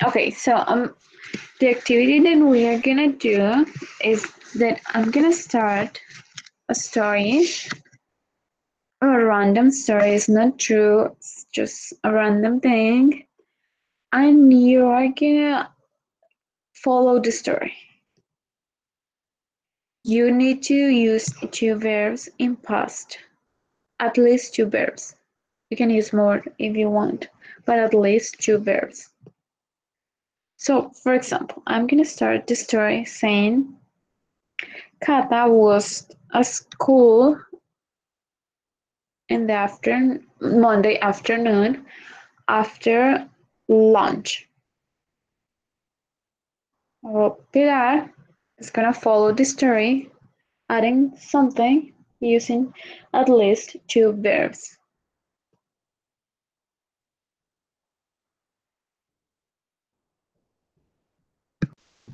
Okay, so the activity that we are gonna do is that I'm gonna start a story. A random story is not true, it's just a random thing. And you are gonna follow the story. You need to use two verbs in past, at least two verbs. You can use more if you want, but at least two verbs. So, for example, I'm gonna start the story saying Kata was at school in the Monday afternoon after lunch. Pilar is gonna follow the story, adding something. using at least two verbs.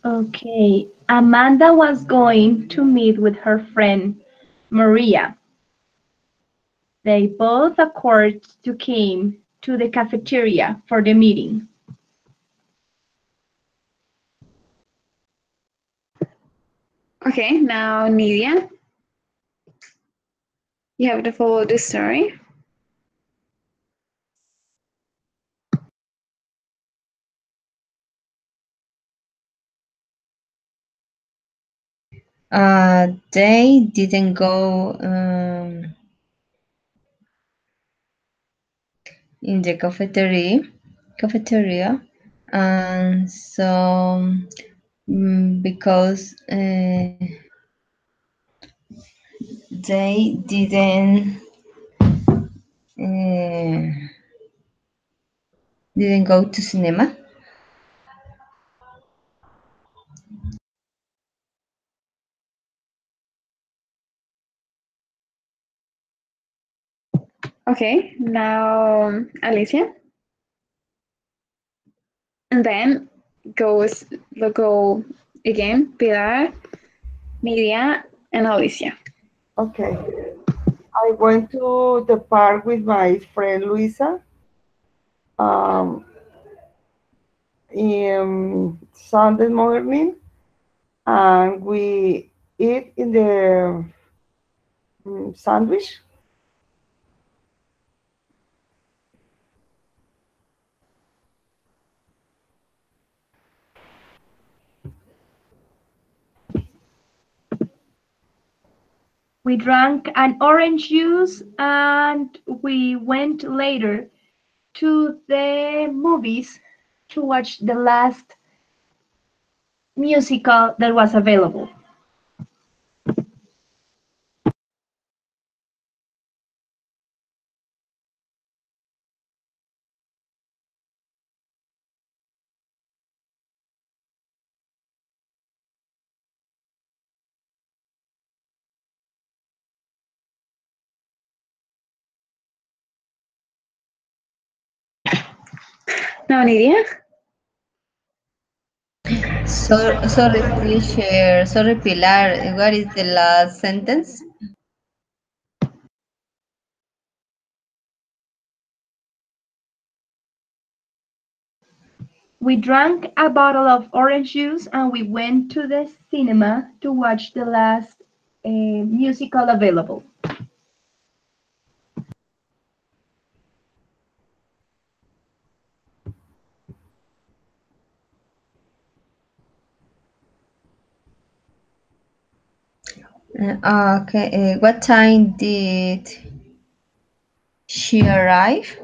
Okay. Amanda was going to meet with her friend Maria. They both agreed to came to the cafeteria for the meeting. Okay, now Nidia, you have to follow the story. They didn't go in the cafeteria, and so because they uh, didn't go to cinema. Okay, now Alicia. And then go again, Pilar, Nidia, and Alicia. Okay. I went to the park with my friend Luisa um, in Sunday morning, and we eat in the sandwich. We drank an orange juice and we went later to the movies to watch the last musical that was available. Now Nidia. Sorry, please share. Sorry, Pilar. What is the last sentence? We drank a bottle of orange juice and we went to the cinema to watch the last musical available. Okay. What time did she arrive?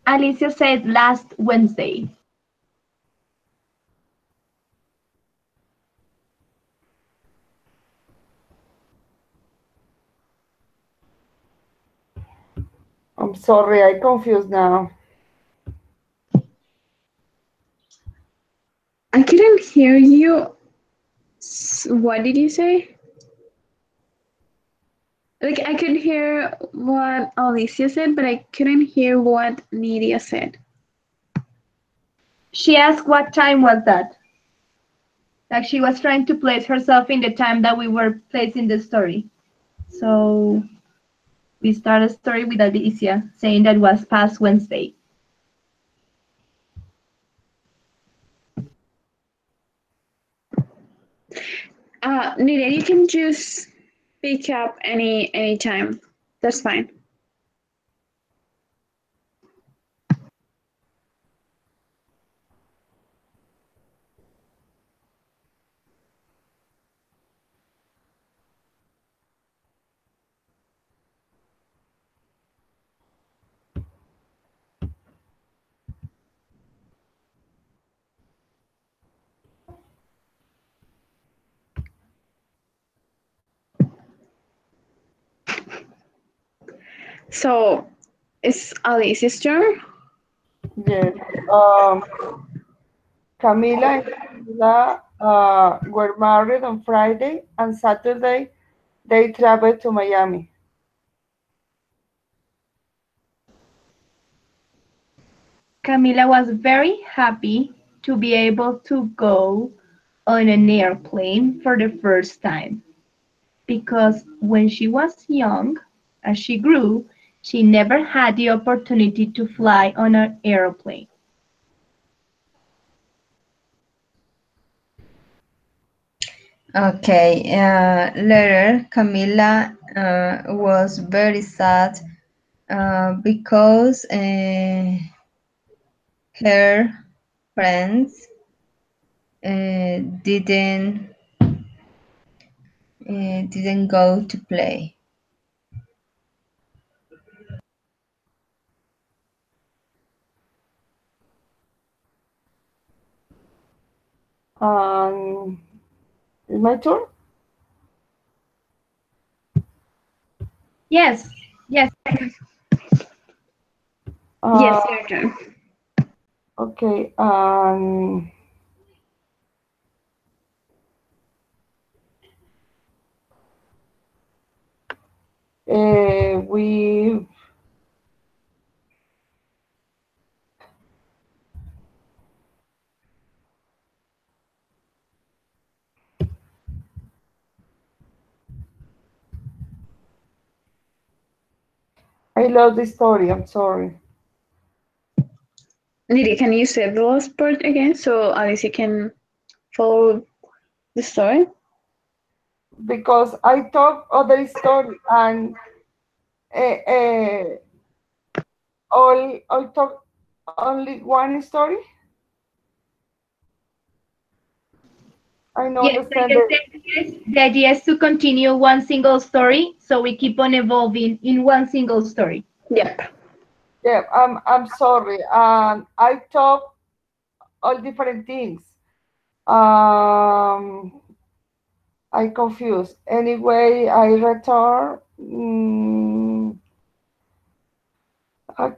Alicia said last Wednesday. I'm sorry, I confused now. I couldn't hear you. What did you say? Like I could hear what Alicia said, but I couldn't hear what Nidia said. She asked what time was that? Like she was trying to place herself in the time that we were placing the story. So we start a story with Alicia saying that was past Wednesday. Nidia, you can just pick up any time. That's fine. So it's Alicia's turn. Yes. Um, Camila and Camila were married on Friday, and Saturday they traveled to Miami. Camila was very happy to be able to go on an airplane for the first time because when she was young, as she grew, she never had the opportunity to fly on an airplane. Okay, later Camila was very sad because her friends didn't go to play. Um, is my turn? Yes, yes. Uh, Yes, your turn. okay. We I love this story. I'm sorry Lydia, can you say the last part again so Alicia can follow the story? because I talk other story and uh, uh, all talk only one story. I don't Yes, understand it. the idea is to continue one single story, so we keep on evolving in one single story. Yep. Yeah, I'm sorry. I talk all different things. Um, I confused. Anyway, I return.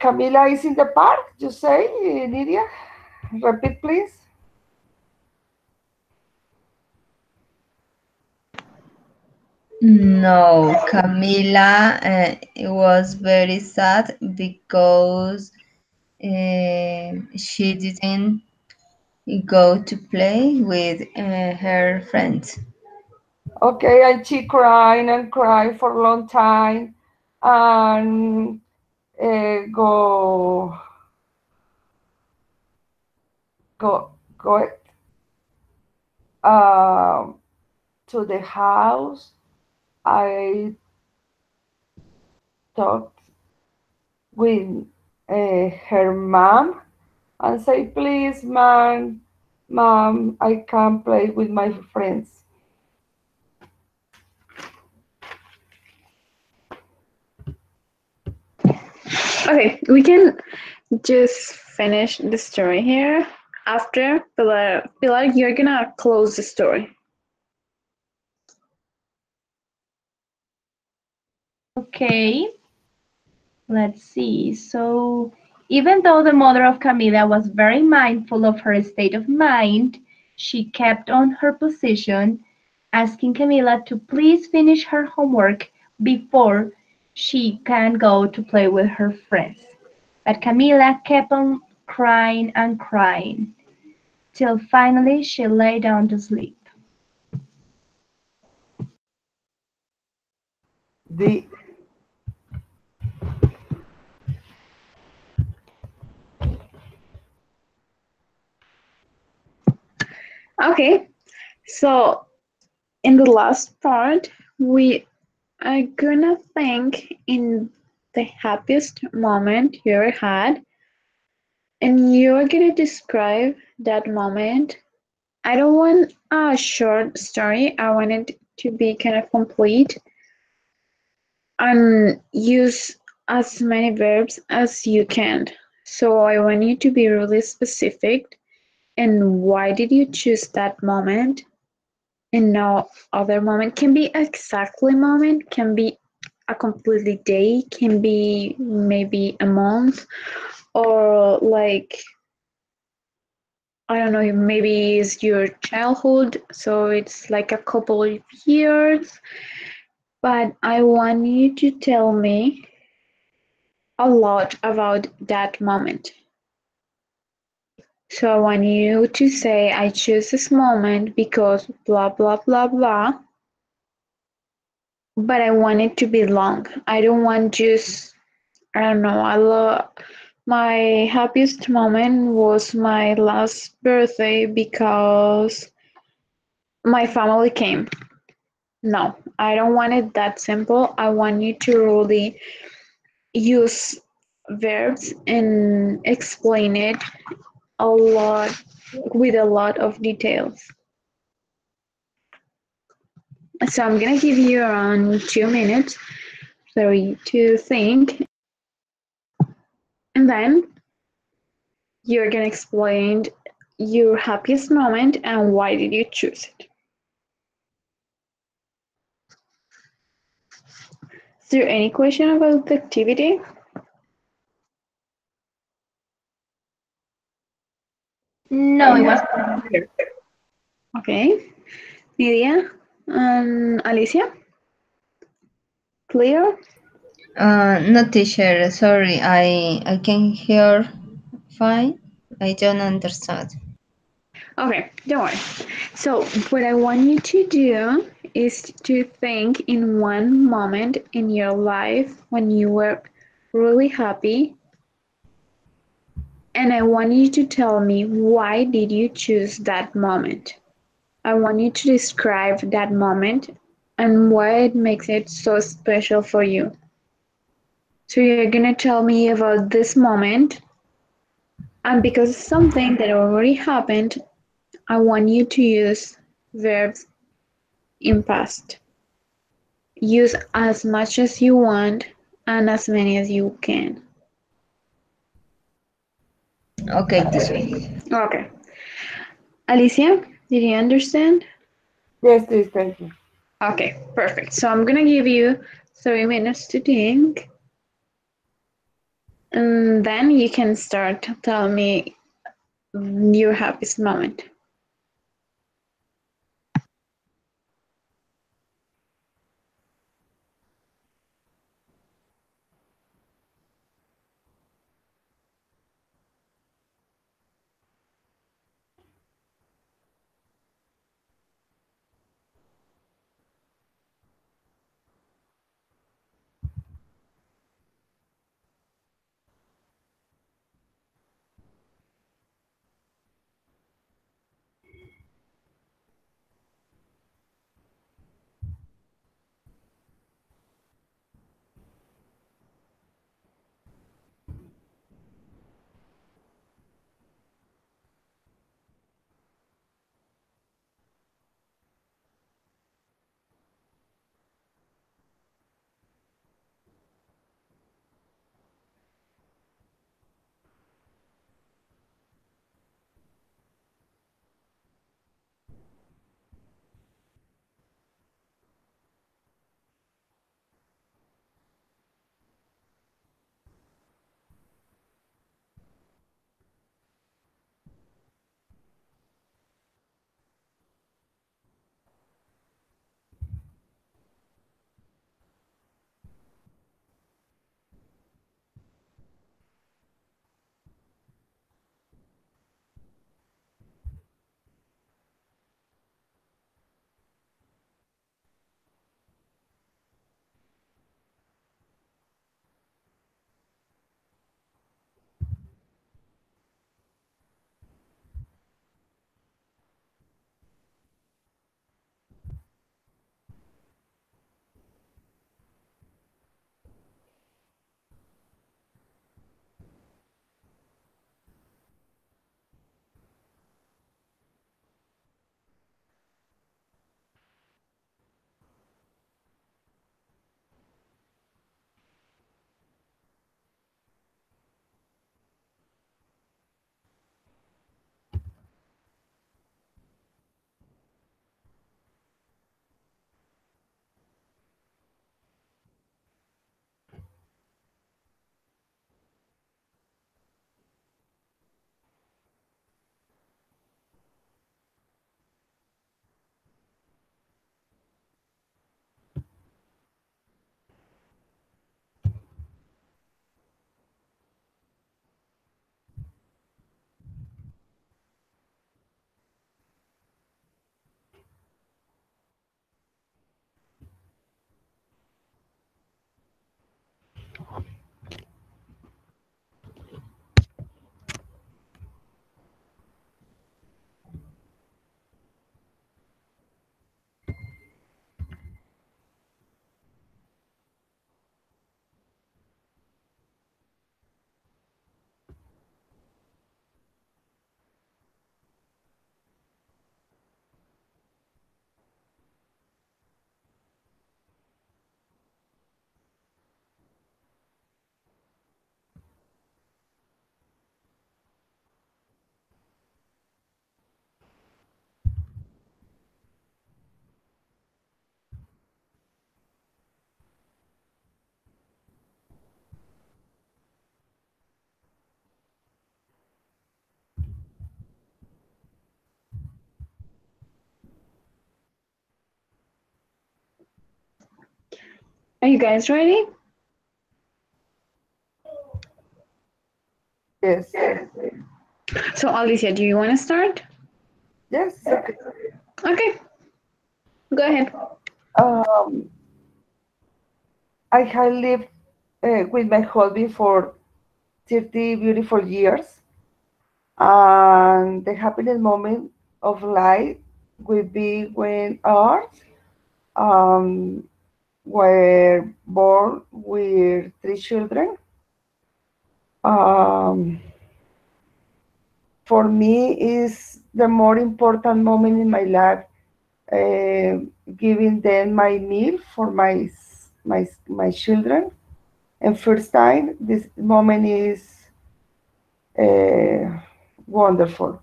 Camila is in the park. You say, Lydia? Repeat, please. No, Camila was very sad because she didn't go to play with her friends. Okay, and she crying and crying for a long time, and go um to the house. I talked with her mom and say, please, mom, I can play with my friends. Okay, we can just finish the story here. After Pilar, you're gonna close the story. Okay, let's see. So, even though the mother of Camila was very mindful of her state of mind, she kept on her position, asking Camila to please finish her homework before she can go to play with her friends. But Camila kept on crying and crying, till finally she lay down to sleep. The Okay, so in the last part, we are gonna think in the happiest moment you ever had, and you're gonna describe that moment. I don't want a short story, I want it to be kind of complete and use as many verbs as you can. So I want you to be really specific. And why did you choose that moment and no other moment? Can be exactly moment, can be a completely day, can be maybe a month, or like I don't know, maybe it's your childhood, so it's like a couple of years, but I want you to tell me a lot about that moment. So I want you to say, I choose this moment because blah, blah, blah, blah, but I want it to be long. I don't want just, I don't know, I love my happiest moment was my last birthday because my family came. No, I don't want it that simple. I want you to really use verbs and explain it a lot with a lot of details. So I'm gonna give you around 2 minutes for you to think, and then you're gonna explain your happiest moment and why did you choose it. Is there any question about the activity? No, it was Here. Okay, Nidia and Alicia, clear? No, teacher. Sorry, I can hear fine. I don't understand. Okay, don't worry. So, what I want you to do is to think in one moment in your life when you were really happy, and I want you to tell me why did you choose that moment. I want you to describe that moment and why it makes it so special for you. So, you're gonna tell me about this moment, and because it's something that already happened, I want you to use verbs in past. Use as much as you want and as many as you can. Okay, teacher. Okay. Alicia, did you understand? Yes, please, thank you. Okay, perfect. So I'm gonna give you 3 minutes to think, and then you can start tell me your happiest moment. Are you guys ready? Yes. So, Alicia, do you want to start? Yes, it's okay. Okay, go ahead. Um, I have lived with my husband for 30 beautiful years, and the happiest moment of life will be when ours um, were born with three children. Um, for me, is the more important moment in my life, uh, giving them my meal for my children. And first time, this moment is uh, wonderful.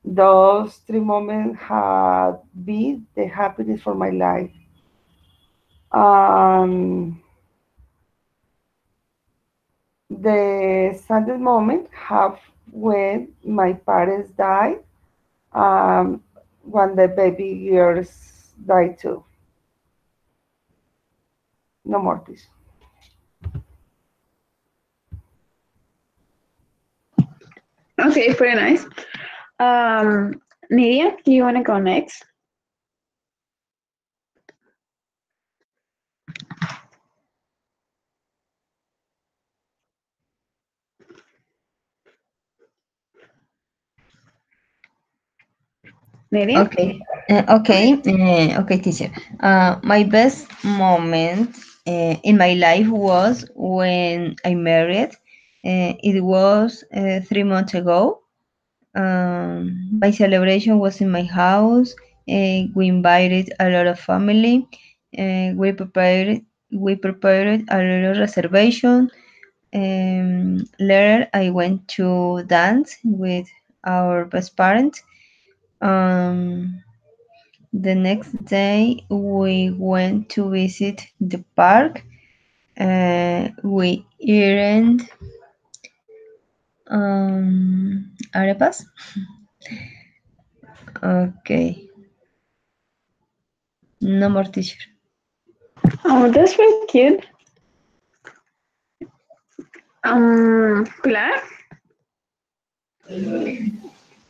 Those three moments have been the happiness for my life. The saddest moment have when my parents died, um, when the baby girls died too. No more, please. Okay, pretty nice. Nidia, do you want to go next? Nidia? Okay, teacher. My best moment in my life was when I married. It was 3 months ago. My celebration was in my house. We invited a lot of family. We prepared a little reservation. Later, I went to dance with our best parents. Um, the next day, we went to visit the park. We earned arepas. Okay, no more teacher. Oh, that's very cute. Pilar?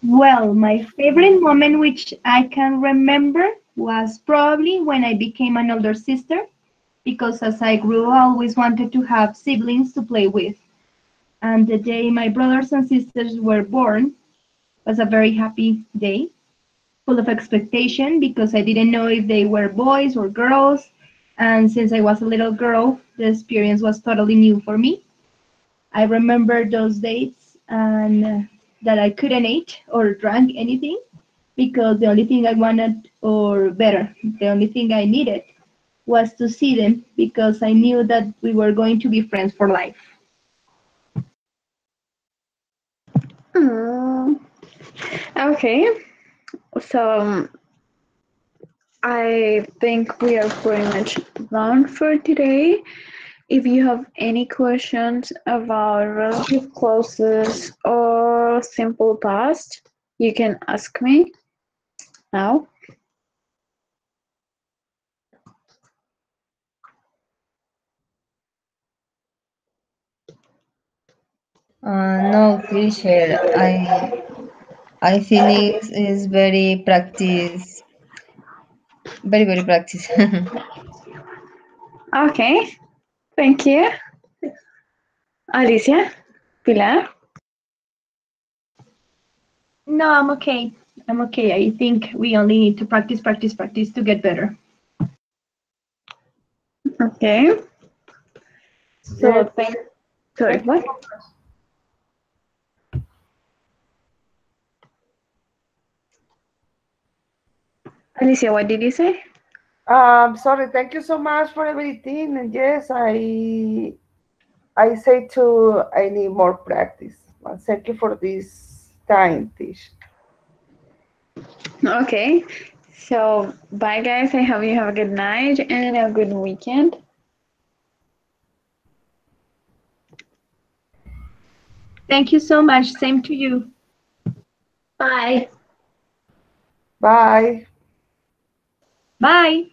Well, my favorite moment which I can remember was probably when I became an older sister, because as I grew, I always wanted to have siblings to play with. And the day my brothers and sisters were born was a very happy day, full of expectation because I didn't know if they were boys or girls. And since I was a little girl, the experience was totally new for me. I remember those dates and that I couldn't eat or drank anything because the only thing I wanted, or better, the only thing I needed was to see them because I knew that we were going to be friends for life. Mm, okay, so I think we are pretty much done for today. If you have any questions about relative clauses or simple past, you can ask me now. No, teacher. I think it's very practice, very practice. Okay, thank you. Alicia, Pilar. No, I'm okay. I'm okay. I think we only need to practice, practice, practice to get better. Okay, Yes, so sorry, thank you what? so much. Alicia, what did you say? Sorry, thank you so much for everything. And yes, I say too, I need more practice. Thank you for this time, Tish. Okay, so bye guys. I hope you have a good night and a good weekend. Thank you so much. Same to you. Bye. Bye. Bye.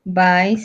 Bye.